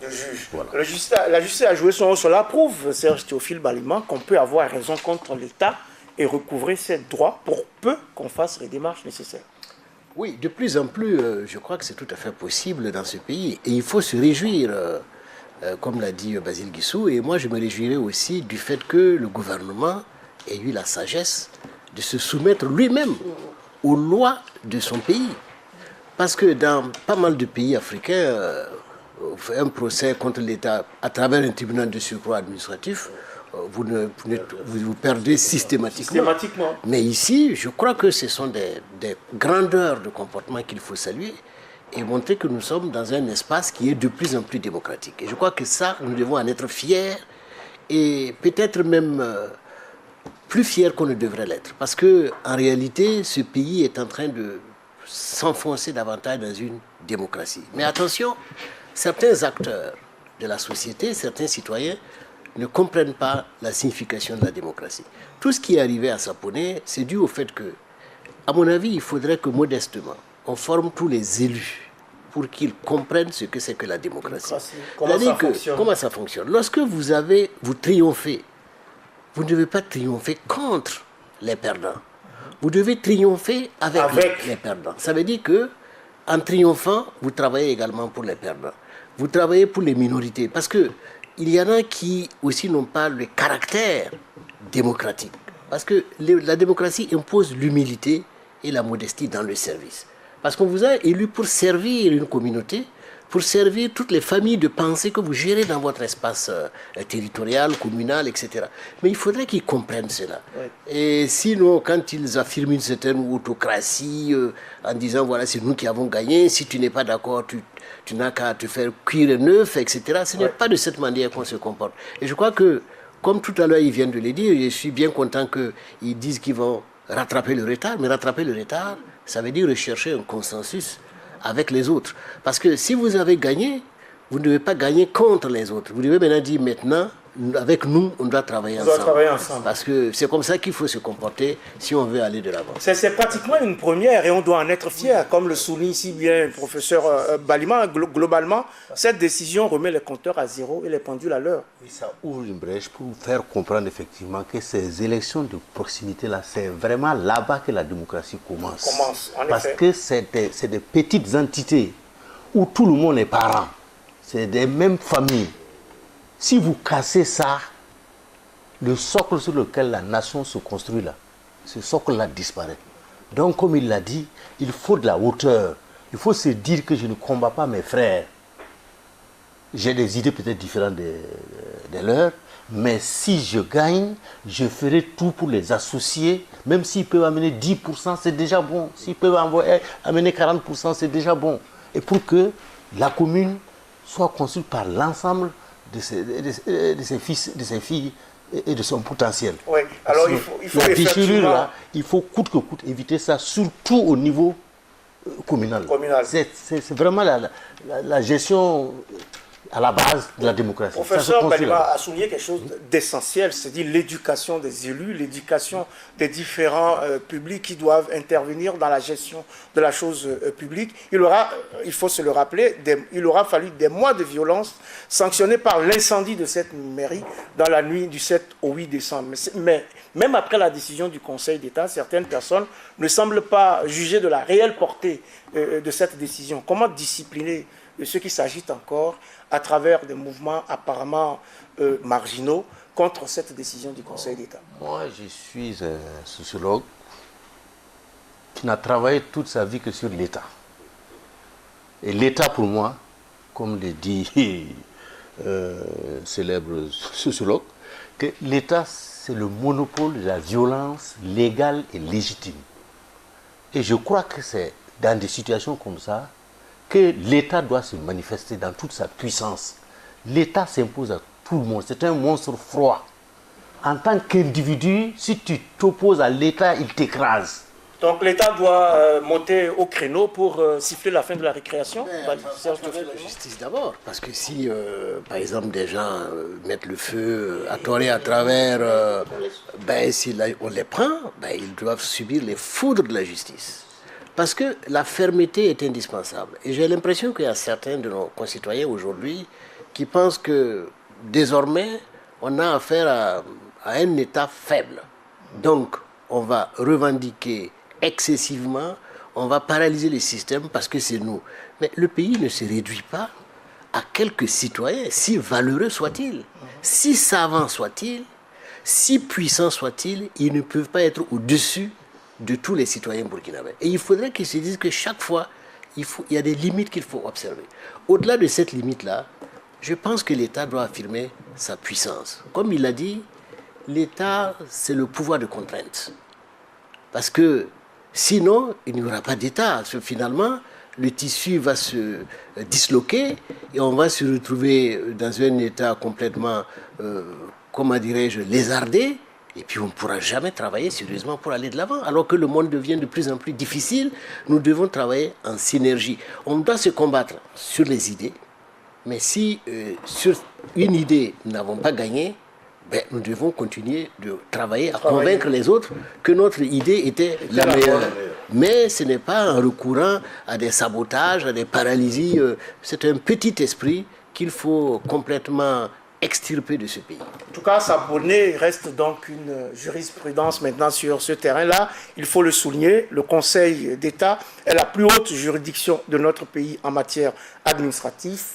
Voilà. La justice a joué son rôle. Cela prouve, Serge Théophile Baliman, qu'on peut avoir raison contre l'État et recouvrer ses droits pour peu qu'on fasse les démarches nécessaires. Oui, de plus en plus, je crois que c'est tout à fait possible dans ce pays. Et il faut se réjouir, comme l'a dit Basile Guissou, et moi je me réjouirais aussi du fait que le gouvernement ait eu la sagesse de se soumettre lui-même aux lois de son pays. Parce que dans pas mal de pays africains, on fait un procès contre l'État à travers un tribunal de surcroît administratif, vous perdez systématiquement. Mais ici, je crois que ce sont des grandeurs de comportement qu'il faut saluer et montrer que nous sommes dans un espace qui est de plus en plus démocratique. Et je crois que ça, nous devons en être fiers et peut-être même plus fiers qu'on ne devrait l'être. Parce qu'en réalité, ce pays est en train de s'enfoncer davantage dans une démocratie. Mais attention, certains acteurs de la société, certains citoyens, ne comprennent pas la signification de la démocratie. Tout ce qui est arrivé à Sapone, c'est dû au fait que, à mon avis, il faudrait que modestement, on forme tous les élus pour qu'ils comprennent ce que c'est que la démocratie. Comment ça fonctionne? Lorsque vous triomphez, vous ne devez pas triompher contre les perdants. Vous devez triompher avec les perdants. Ça veut dire que, en triomphant, vous travaillez également pour les perdants. Vous travaillez pour les minorités. Parce que il y en a qui aussi n'ont pas le caractère démocratique. Parce que la démocratie impose l'humilité et la modestie dans le service. Parce qu'on vous a élu pour servir une communauté, pour servir toutes les familles de pensée que vous gérez dans votre espace territorial, communal, etc. Mais il faudrait qu'ils comprennent cela. Oui. Et sinon, quand ils affirment une certaine autocratie, en disant, voilà, c'est nous qui avons gagné, si tu n'es pas d'accord, tu n'as qu'à te faire cuire neuf, etc. Ce n'est pas de cette manière qu'on se comporte. Et je crois que, comme tout à l'heure, ils viennent de le dire, je suis bien content qu'ils disent qu'ils vont rattraper le retard. Mais rattraper le retard, ça veut dire rechercher un consensus avec les autres. Parce que si vous avez gagné, vous ne devez pas gagner contre les autres. Vous devez maintenant, avec nous, on doit travailler ensemble. Parce que c'est comme ça qu'il faut se comporter si on veut aller de l'avant. C'est pratiquement une première et on doit en être fier. Comme le souligne si bien le professeur Balima, globalement, cette décision remet les compteurs à zéro et les pendules à l'heure. Oui, ça ouvre une brèche pour faire comprendre effectivement que ces élections de proximité-là, c'est vraiment là-bas que la démocratie commence. Parce que c'est des petites entités où tout le monde est parent. C'est des mêmes familles. Si vous cassez ça, le socle sur lequel la nation se construit là, ce socle-là disparaît. Donc, comme il l'a dit, il faut de la hauteur. Il faut se dire que je ne combats pas mes frères. J'ai des idées peut-être différentes des leurs, mais si je gagne, je ferai tout pour les associer. Même s'ils peuvent amener 10%, c'est déjà bon. S'ils peuvent amener 40%, c'est déjà bon. Et pour que la commune soit construite par l'ensemble de ses fils, de ses filles et de son potentiel. Oui, alors il faut la déchirure là, il faut coûte que coûte éviter ça, surtout au niveau communal. C'est vraiment la gestion à la base de la démocratie. Le professeur Balima a souligné quelque chose d'essentiel, c'est-à-dire l'éducation des élus, l'éducation des différents publics qui doivent intervenir dans la gestion de la chose publique. Il faut se le rappeler, il aura fallu des mois de violence sanctionnés par l'incendie de cette mairie dans la nuit du 7 au 8 décembre. Mais même après la décision du Conseil d'État, certaines personnes ne semblent pas juger de la réelle portée de cette décision. Comment discipliner ceux qui s'agitent encore à travers des mouvements apparemment marginaux contre cette décision du Conseil d'État? Moi, je suis un sociologue qui n'a travaillé toute sa vie que sur l'État. Et l'État, pour moi, comme le dit célèbre sociologue, que l'État, c'est le monopole de la violence légale et légitime. Et je crois que c'est dans des situations comme ça que l'État doit se manifester dans toute sa puissance. L'État s'impose à tout le monde. C'est un monstre froid. En tant qu'individu, si tu t'opposes à l'État, il t'écrase. Donc l'État doit monter au créneau pour siffler la fin de la récréation. À travers la justice d'abord. Parce que si, par exemple, des gens mettent le feu à tort et à travers, si on les prend, ils doivent subir les foudres de la justice. Parce que la fermeté est indispensable. Et j'ai l'impression qu'il y a certains de nos concitoyens aujourd'hui qui pensent que désormais, on a affaire à un État faible. Donc, on va revendiquer excessivement, on va paralyser le système parce que c'est nous. Mais le pays ne se réduit pas à quelques citoyens, si valeureux soient-ils, si savants soient-ils, si puissants soient-ils, ils ne peuvent pas être au-dessus de tous les citoyens burkinabés. Et il faudrait qu'ils se disent que chaque fois, il y a des limites qu'il faut observer. Au-delà de cette limite-là, je pense que l'État doit affirmer sa puissance. Comme il l'a dit, l'État, c'est le pouvoir de contrainte. Parce que sinon, il n'y aura pas d'État. Finalement, le tissu va se disloquer et on va se retrouver dans un État complètement comment dirais-je, lézarder, et puis on ne pourra jamais travailler sérieusement pour aller de l'avant. Alors que le monde devient de plus en plus difficile, nous devons travailler en synergie. On doit se combattre sur les idées, mais si sur une idée nous n'avons pas gagné, ben, nous devons continuer de travailler à convaincre les autres que notre idée était la meilleure. Mais ce n'est pas en recourant à des sabotages, à des paralysies. C'est un petit esprit qu'il faut complètement extirper de ce pays. En tout cas, Saponé reste donc une jurisprudence maintenant sur ce terrain-là. Il faut le souligner, le Conseil d'État est la plus haute juridiction de notre pays en matière administrative.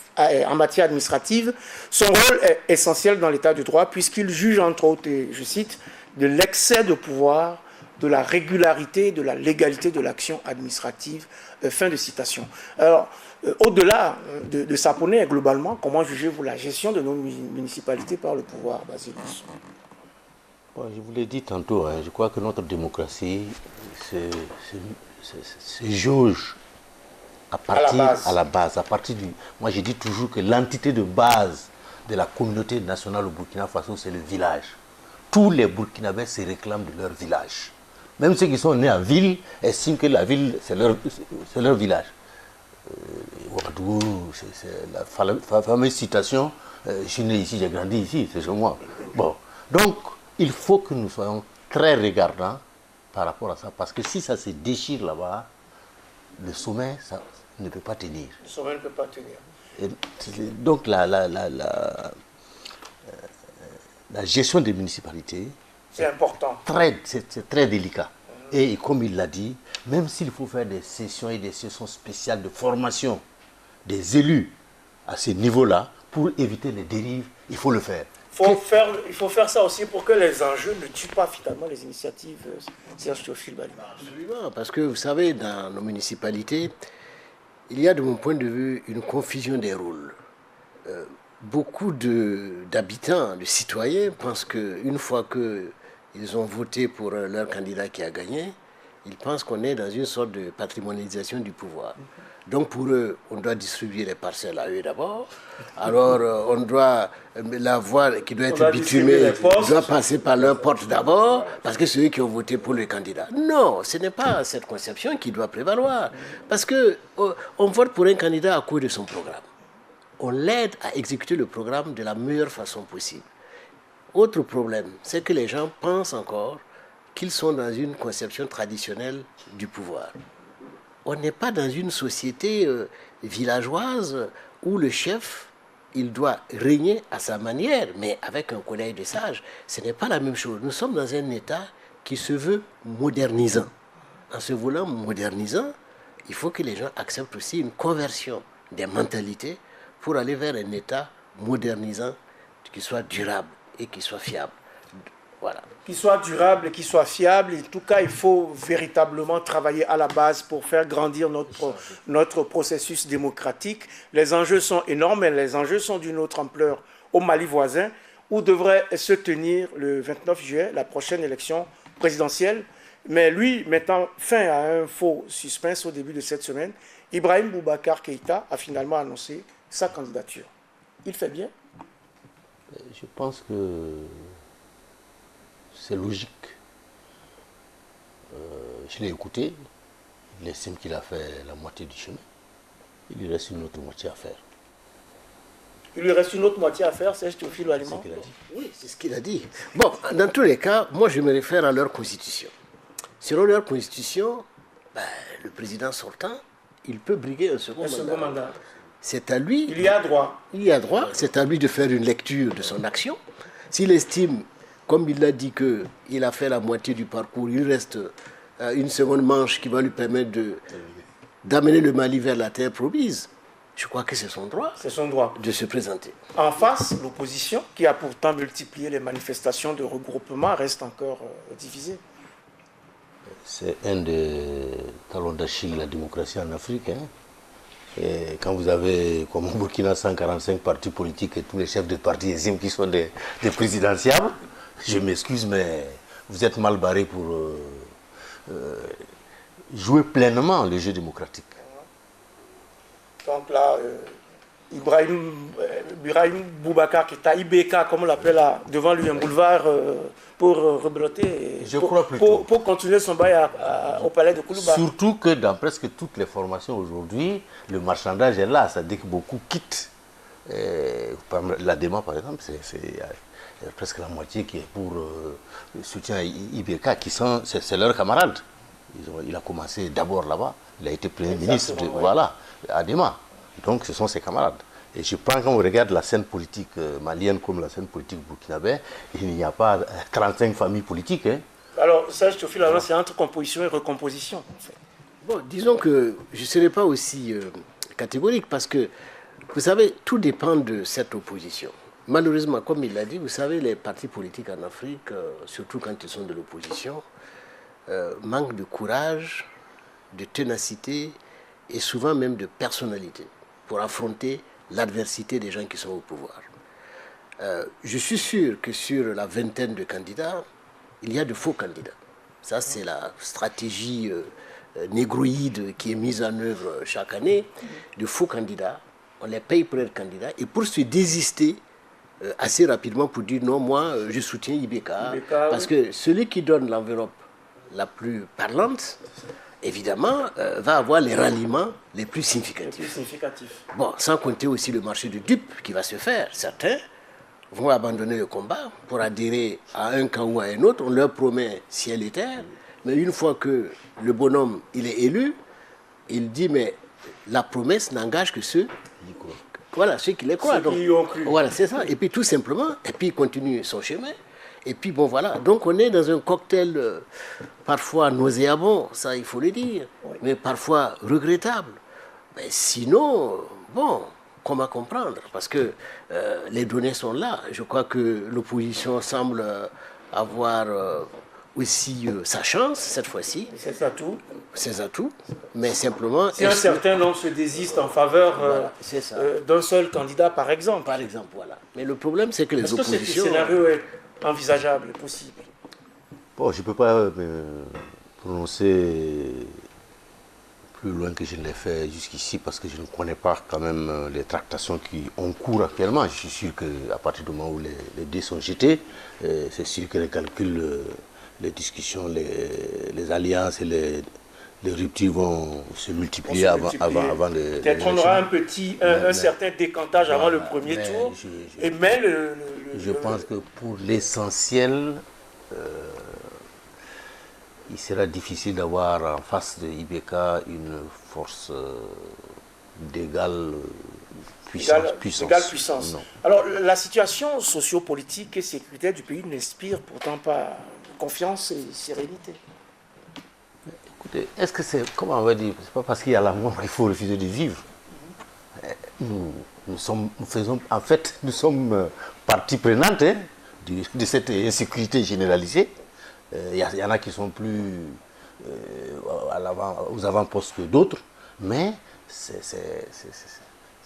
Son rôle est essentiel dans l'état de droit puisqu'il juge entre autres, et je cite, de l'excès de pouvoir, de la régularité, de la légalité de l'action administrative. Fin de citation. Alors, au-delà de Saponé, globalement, comment jugez-vous la gestion de nos municipalités par le pouvoir, Basilus? Bon, je vous l'ai dit tantôt, je crois que notre démocratie se jauge à la base. Moi, je dis toujours que l'entité de base de la communauté nationale au Burkina Faso, c'est le village. Tous les Burkinabés se réclament de leur village. Même ceux qui sont nés en ville estiment que la ville, c'est leur village. Ouagadougou, c'est la fameuse citation, je suis né ici, j'ai grandi ici, c'est chez moi. Bon. Donc, il faut que nous soyons très regardants par rapport à ça, parce que si ça se déchire là-bas, le sommet, ça ne peut pas tenir. Le sommet ne peut pas tenir. Et donc, la gestion des municipalités, c'est important. C'est très délicat. Et comme il l'a dit, même s'il faut faire des sessions et des sessions spéciales de formation des élus à ce niveau-là, pour éviter les dérives, il faut le faire. Il faut faire ça aussi pour que les enjeux ne tuent pas finalement les initiatives. Serge Théophile Baliba. Absolument, parce que vous savez, dans nos municipalités, il y a de mon point de vue une confusion des rôles. Beaucoup d'habitants, de citoyens pensent qu'une fois qu'ils ont voté pour leur candidat qui a gagné, ils pensent qu'on est dans une sorte de patrimonialisation du pouvoir. Donc pour eux, on doit distribuer les parcelles à eux d'abord. Alors on doit, la voie qui doit être bitumée doit passer par leur porte d'abord, parce que c'est eux qui ont voté pour le candidat. Non, ce n'est pas cette conception qui doit prévaloir. Parce qu'on vote pour un candidat à cause de son programme. On l'aide à exécuter le programme de la meilleure façon possible. Autre problème, c'est que les gens pensent encore qu'ils sont dans une conception traditionnelle du pouvoir. On n'est pas dans une société villageoise où le chef, il doit régner à sa manière, mais avec un collège de sages. Ce n'est pas la même chose. Nous sommes dans un État qui se veut modernisant. En se voulant modernisant, il faut que les gens acceptent aussi une conversion des mentalités pour aller vers un État modernisant qui soit durable et qui soit fiable. Voilà. Qui soit durable et qui soit fiable. En tout cas, il faut véritablement travailler à la base pour faire grandir notre processus démocratique. Les enjeux sont énormes, mais les enjeux sont d'une autre ampleur au Mali voisin, où devrait se tenir le 29 juillet la prochaine élection présidentielle. Mais lui, mettant fin à un faux suspense au début de cette semaine, Ibrahim Boubacar Keïta a finalement annoncé sa candidature. Il fait bien? Je pense que c'est logique. Je l'ai écouté. Il estime qu'il a fait la moitié du chemin. Il lui reste une autre moitié à faire. Il lui reste une autre moitié à faire, c'est Théophile Baliba. C'est ce qu'il a dit. Oui, c'est ce qu'il a dit. Bon, dans tous les cas, moi je me réfère à leur constitution. Selon leur constitution, le président sortant, il peut briguer un second mandat. C'est à lui. Il y a droit. Il y a droit. C'est à lui de faire une lecture de son action. S'il estime, comme il l'a dit, qu'il a fait la moitié du parcours, il reste une seconde manche qui va lui permettre d'amener le Mali vers la terre promise. Je crois que c'est son droit. C'est son droit. De se présenter. En face, l'opposition, qui a pourtant multiplié les manifestations de regroupement, reste encore divisée. C'est un des talons d'Achille de la démocratie en Afrique. Et quand vous avez, comme au Burkina, 145 partis politiques et tous les chefs de partis estiment qui sont des présidentiables, je m'excuse, mais vous êtes mal barré pour jouer pleinement le jeu démocratique. Donc là, Ibrahim Boubacar Keïta, IBK, comme on l'appelle là, devant lui, un boulevard pour reblotter, Je crois plutôt. pour continuer son bail au palais de Koulouba. Surtout que dans presque toutes les formations aujourd'hui, le marchandage est là, c'est-à-dire que beaucoup quittent. L'ADEMA, par exemple, il y a presque la moitié qui est pour le soutien à IBK, c'est leurs camarades. Il a commencé d'abord là-bas, il a été Premier ministre, voilà, ADEMA. Donc ce sont ses camarades. Et je pense quand on regarde la scène politique malienne comme la scène politique burkinabé, il n'y a pas 35 familles politiques. Hein. Alors, ça, je te file c'est entre composition et recomposition. En fait. Bon, disons que je ne serai pas aussi catégorique parce que, vous savez, tout dépend de cette opposition. Malheureusement, comme il l'a dit, vous savez, les partis politiques en Afrique, surtout quand ils sont de l'opposition, manquent de courage, de ténacité et souvent même de personnalité pour affronter l'adversité des gens qui sont au pouvoir. Je suis sûr que sur la vingtaine de candidats, il y a de faux candidats. Ça, c'est la stratégie négroïde qui est mise en œuvre chaque année. De faux candidats, on les paye pour être candidats et pour se désister assez rapidement pour dire non, moi, je soutiens IBK. Parce que celui qui donne l'enveloppe la plus parlante, évidemment, va avoir les ralliements les plus significatifs. Bon, sans compter aussi le marché de dupes qui va se faire. Certains vont abandonner le combat pour adhérer à un camp ou à un autre. On leur promet ciel et terre. Mais une fois que le bonhomme il est élu, il dit mais la promesse n'engage que ceux qui les croient. Ceux qui y ont cru. Voilà, c'est ça. Et puis tout simplement, et puis il continue son chemin. Et puis bon voilà, donc on est dans un cocktail parfois nauséabond, ça il faut le dire, mais parfois regrettable. Mais sinon, bon, comment comprendre? Parce que les données sont là. Je crois que l'opposition semble avoir aussi sa chance cette fois-ci. Ses atouts. Ses atouts, mais simplement... Si un certain nombre se désiste en faveur d'un seul candidat, par exemple. Par exemple, voilà. Mais le problème, c'est que les oppositions... Est-ce que ce scénario est envisageable, possible? Bon, je ne peux pas me prononcer plus loin que je ne l'ai fait jusqu'ici parce que je ne connais pas quand même les tractations qui ont cours actuellement. Je suis sûr qu'à partir du moment où les dés sont jetés, c'est sûr que les calculs, les discussions, les alliances et les ruptures vont se multiplier avant de... Peut-être on aura un certain décantage avant le premier tour. Je pense que pour l'essentiel, il sera difficile d'avoir en face de IBK une force d'égale puissance. Non. Alors, la situation sociopolitique et sécuritaire du pays n'inspire pourtant pas confiance et sérénité. Écoutez, est-ce que c'est, comment on va dire, c'est pas parce qu'il y a la mort qu'il faut refuser de vivre. Nous sommes partie prenante de cette insécurité généralisée. Il y en a qui sont plus aux avant-postes que d'autres, mais c'est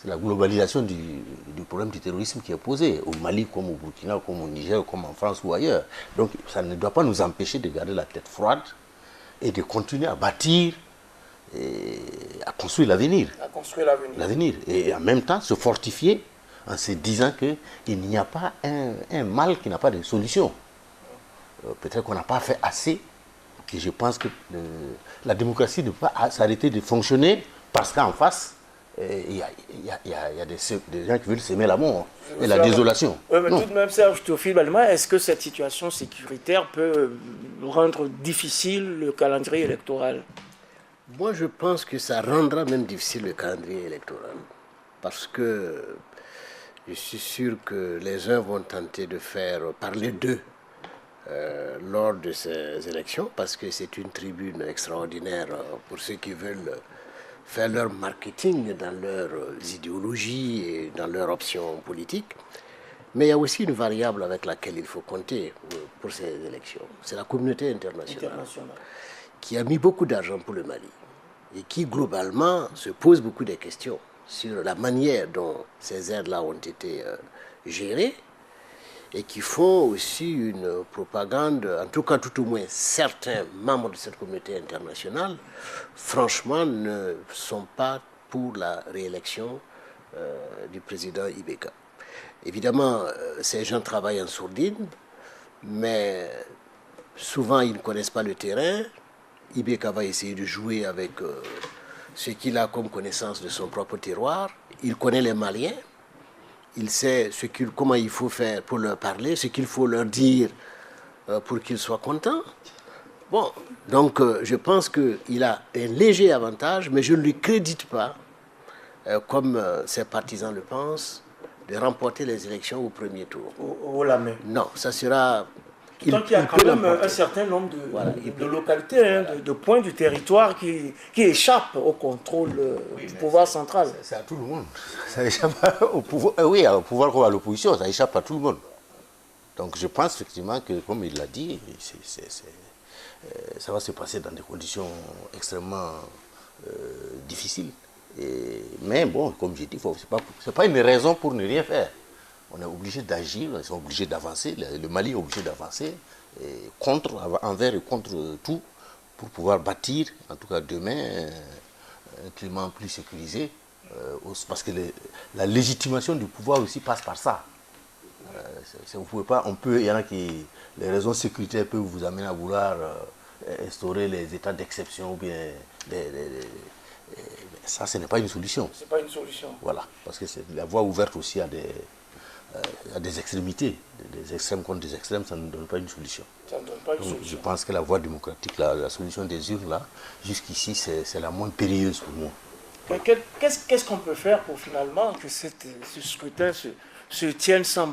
la globalisation du problème du terrorisme qui est posé, au Mali comme au Burkina, comme au Niger, comme en France ou ailleurs. Donc ça ne doit pas nous empêcher de garder la tête froide et de continuer à bâtir, à construire l'avenir. Et en même temps se fortifier en se disant qu'il n'y a pas un mal qui n'a pas de solution. Peut-être qu'on n'a pas fait assez. Et je pense que la démocratie ne peut pas s'arrêter de fonctionner parce qu'en face, il y a des gens qui veulent semer la mort et la désolation. Oui, mais tout de même, Serge Théophile Balma, est-ce que cette situation sécuritaire peut rendre difficile le calendrier électoral? Moi, je pense que ça rendra même difficile le calendrier électoral. Parce que je suis sûr que les uns vont tenter de faire parler d'eux lors de ces élections, parce que c'est une tribune extraordinaire pour ceux qui veulent faire leur marketing dans leurs idéologies et dans leurs options politiques. Mais il y a aussi une variable avec laquelle il faut compter pour ces élections. C'est la communauté internationale qui a mis beaucoup d'argent pour le Mali et qui globalement se pose beaucoup de questions sur la manière dont ces aides-là ont été gérées et qui font aussi une propagande, en tout cas tout au moins certains membres de cette communauté internationale, franchement ne sont pas pour la réélection du président Ibeka. Évidemment, ces gens travaillent en sourdine, mais souvent ils ne connaissent pas le terrain. Ibeka va essayer de jouer avec ce qu'il a comme connaissance de son propre terroir. Il connaît les Maliens, il sait comment il faut faire pour leur parler, ce qu'il faut leur dire pour qu'ils soient contents. Bon, donc je pense qu'il a un léger avantage, mais je ne lui crédite pas, comme ses partisans le pensent, de remporter les élections au premier tour. Au la main. Non, ça sera... Donc il y a quand même un certain nombre de localités, de points du territoire qui échappent au contrôle du pouvoir central. C'est à tout le monde. Ça échappe au pouvoir, oui, au pouvoir comme à l'opposition, ça échappe à tout le monde. Donc je pense effectivement que, comme il l'a dit, ça va se passer dans des conditions extrêmement difficiles. Mais bon, comme j'ai dit, ce n'est pas une raison pour ne rien faire. On est obligé d'agir, ils sont obligés d'avancer, le Mali est obligé d'avancer envers et contre tout pour pouvoir bâtir, en tout cas demain, un climat plus sécurisé. Parce que la légitimation du pouvoir aussi passe par ça. Vous pouvez pas, il y en a qui, les raisons sécuritaires peuvent vous amener à vouloir instaurer les états d'exception ou bien ça, ce n'est pas une solution. C'est pas une solution. Voilà, parce que c'est la voie ouverte aussi à des extrémités. Des extrêmes contre des extrêmes, ça ne donne pas une solution. Ça ne donne pas une solution. Je pense que la voie démocratique, la solution des urnes, là, jusqu'ici, c'est la moins périlleuse pour moi. Qu'est-ce qu'on peut faire pour finalement que ce scrutin se tienne sans...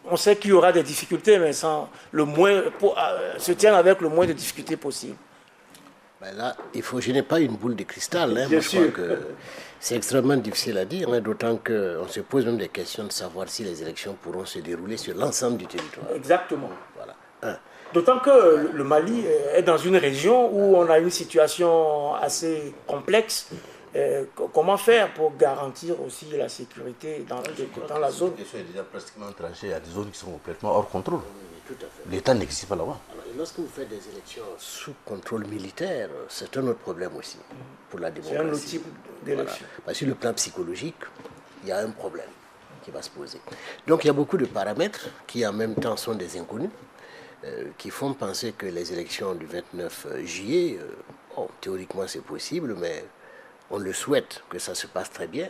On sait qu'il y aura des difficultés, mais se tienne avec le moins de difficultés possible. Ben là, je n'ai pas une boule de cristal. Moi, je crois que c'est extrêmement difficile à dire, d'autant qu'on se pose même des questions de savoir si les élections pourront se dérouler sur l'ensemble du territoire. Exactement. Voilà. D'autant que le Mali est dans une région où on a une situation assez complexe. Comment faire pour garantir aussi la sécurité dans la zone? La question est déjà pratiquement tranchée. Il y a des zones qui sont complètement hors contrôle. L'État n'existe pas là-bas. Lorsque vous faites des élections sous contrôle militaire, c'est un autre problème aussi pour la démocratie. C'est un autre type d'élection. Parce que sur le plan psychologique, il y a un problème qui va se poser. Donc il y a beaucoup de paramètres qui en même temps sont des inconnus, qui font penser que les élections du 29 juillet, théoriquement c'est possible, mais on le souhaite que ça se passe très bien.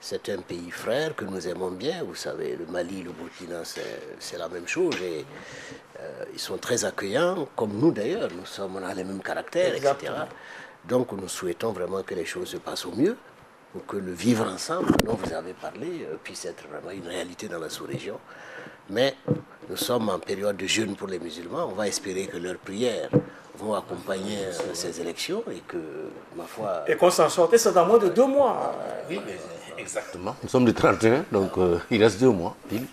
C'est un pays frère que nous aimons bien. Vous savez, le Mali, le Burkina, c'est la même chose. Et ils sont très accueillants, comme nous d'ailleurs. On a les mêmes caractères, etc. Donc nous souhaitons vraiment que les choses se passent au mieux pour que le vivre ensemble dont vous avez parlé puisse être vraiment une réalité dans la sous-région. Mais nous sommes en période de jeûne pour les musulmans. On va espérer que leurs prières vont accompagner ces élections et que, ma foi... Et qu'on s'en sorte, c'est dans moins de 2 mois. Oui, mais exactement. Nous sommes le 31, donc il reste 2 mois, pile.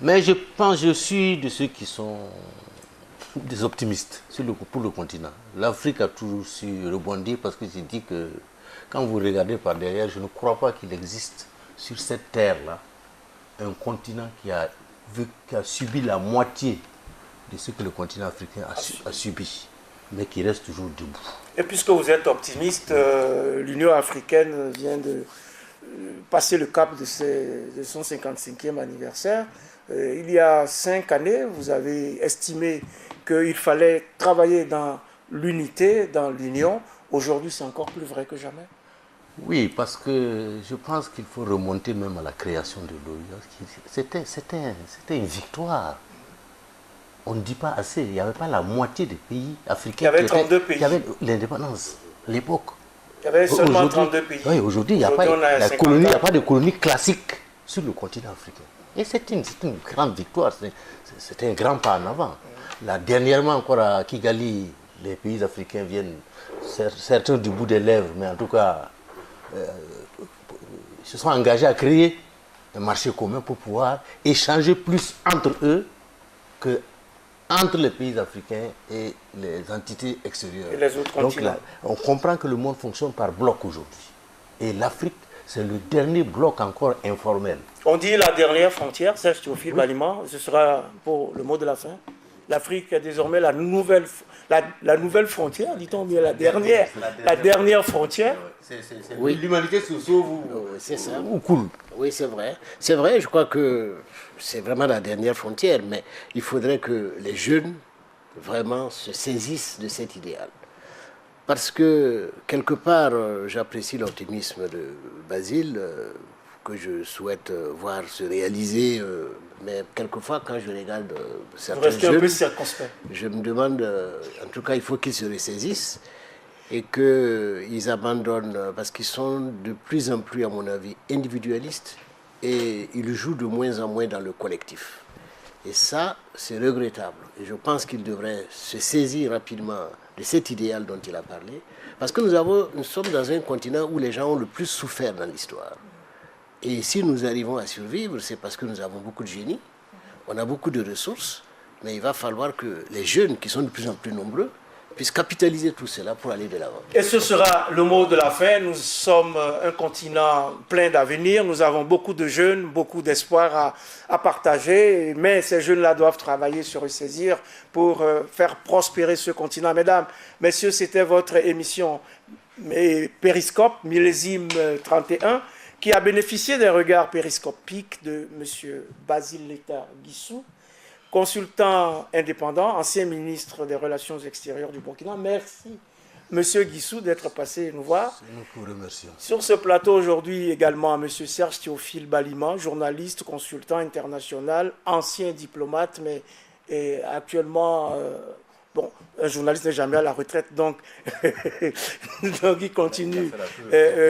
Mais je suis de ceux qui sont des optimistes pour le continent. L'Afrique a toujours su rebondir parce que je dis que quand vous regardez par derrière, je ne crois pas qu'il existe sur cette terre-là un continent qui a subi la moitié de ce que le continent africain a subi, mais qui reste toujours debout. Et puisque vous êtes optimiste, l'Union africaine vient de passer le cap de son 55e anniversaire. Il y a 5 années, vous avez estimé qu'il fallait travailler dans l'unité, dans l'union. Aujourd'hui, c'est encore plus vrai que jamais. Oui, parce que je pense qu'il faut remonter même à la création de l'OIA. C'était une victoire. On ne dit pas assez. Il n'y avait pas la moitié des pays africains. Il y avait 32 pays. Il y avait l'indépendance à l'époque. Il y avait seulement 32 pays. Oui, aujourd'hui, il n'y a pas de colonie classique sur le continent africain. Et c'est une grande victoire. C'était un grand pas en avant. Là, dernièrement, encore à Kigali, les pays africains viennent, certains du bout des lèvres, mais en tout cas, se sont engagés à créer un marché commun pour pouvoir échanger plus entre eux que entre les pays africains et les entités extérieures. Et les autres continents. Donc là, on comprend que le monde fonctionne par bloc aujourd'hui. Et l'Afrique, c'est le dernier bloc encore informel. On dit la dernière frontière, Serge Théophile Baliman, ce sera pour le mot de la fin. L'Afrique est désormais la nouvelle frontière, dit-on bien la dernière frontière. Oui. L'humanité se sauve C'est ça. ou coule. Oui, c'est vrai. C'est vrai, je crois que c'est vraiment la dernière frontière, mais il faudrait que les jeunes vraiment se saisissent de cet idéal. Parce que, quelque part, j'apprécie l'optimisme de Basile, que je souhaite voir se réaliser, mais quelquefois, quand je regarde certains Restez un jeunes, peu circonspect. je me demande, en tout cas, il faut qu'ils se ressaisissent et qu'ils abandonnent, parce qu'ils sont de plus en plus, à mon avis, individualistes et ils jouent de moins en moins dans le collectif. Et ça, c'est regrettable. Et je pense qu'ils devraient se saisir rapidement de cet idéal dont il a parlé, parce que nous sommes dans un continent où les gens ont le plus souffert dans l'histoire. Et si nous arrivons à survivre, c'est parce que nous avons beaucoup de génie, on a beaucoup de ressources, mais il va falloir que les jeunes, qui sont de plus en plus nombreux, puissent capitaliser tout cela pour aller de l'avant. Et ce sera le mot de la fin. Nous sommes un continent plein d'avenir. Nous avons beaucoup de jeunes, beaucoup d'espoir à partager. Mais ces jeunes-là doivent travailler, se ressaisir pour faire prospérer ce continent. Mesdames, messieurs, c'était votre émission Périscope, millésime 31, qui a bénéficié des regards périscopiques de M. Basile Leta Guissou, consultant indépendant, ancien ministre des Relations extérieures du Burkina. Merci, Monsieur Guissou, d'être passé nous voir. C'est nous qui vous remercions. Sur ce plateau aujourd'hui également à Monsieur Serge Théophile Baliman, journaliste, consultant international, ancien diplomate, mais actuellement, un journaliste n'est jamais à la retraite, donc il continue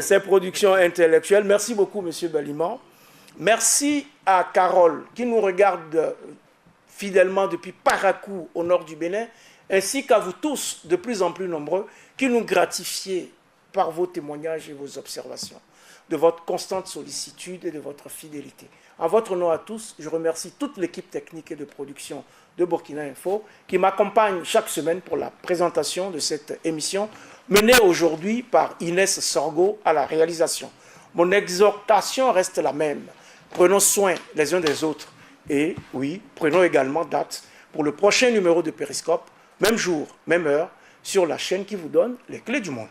ses productions intellectuelles. Merci beaucoup, Monsieur Baliman. Merci à Carole, qui nous regarde fidèlement depuis Parakou, au nord du Bénin, ainsi qu'à vous tous, de plus en plus nombreux, qui nous gratifiez par vos témoignages et vos observations, de votre constante sollicitude et de votre fidélité. En votre nom à tous, je remercie toute l'équipe technique et de production de Burkina Info, qui m'accompagne chaque semaine pour la présentation de cette émission, menée aujourd'hui par Inès Sorgo à la réalisation. Mon exhortation reste la même. Prenons soin les uns des autres. Et oui, prenons également date pour le prochain numéro de Périscope, même jour, même heure, sur la chaîne qui vous donne les clés du monde.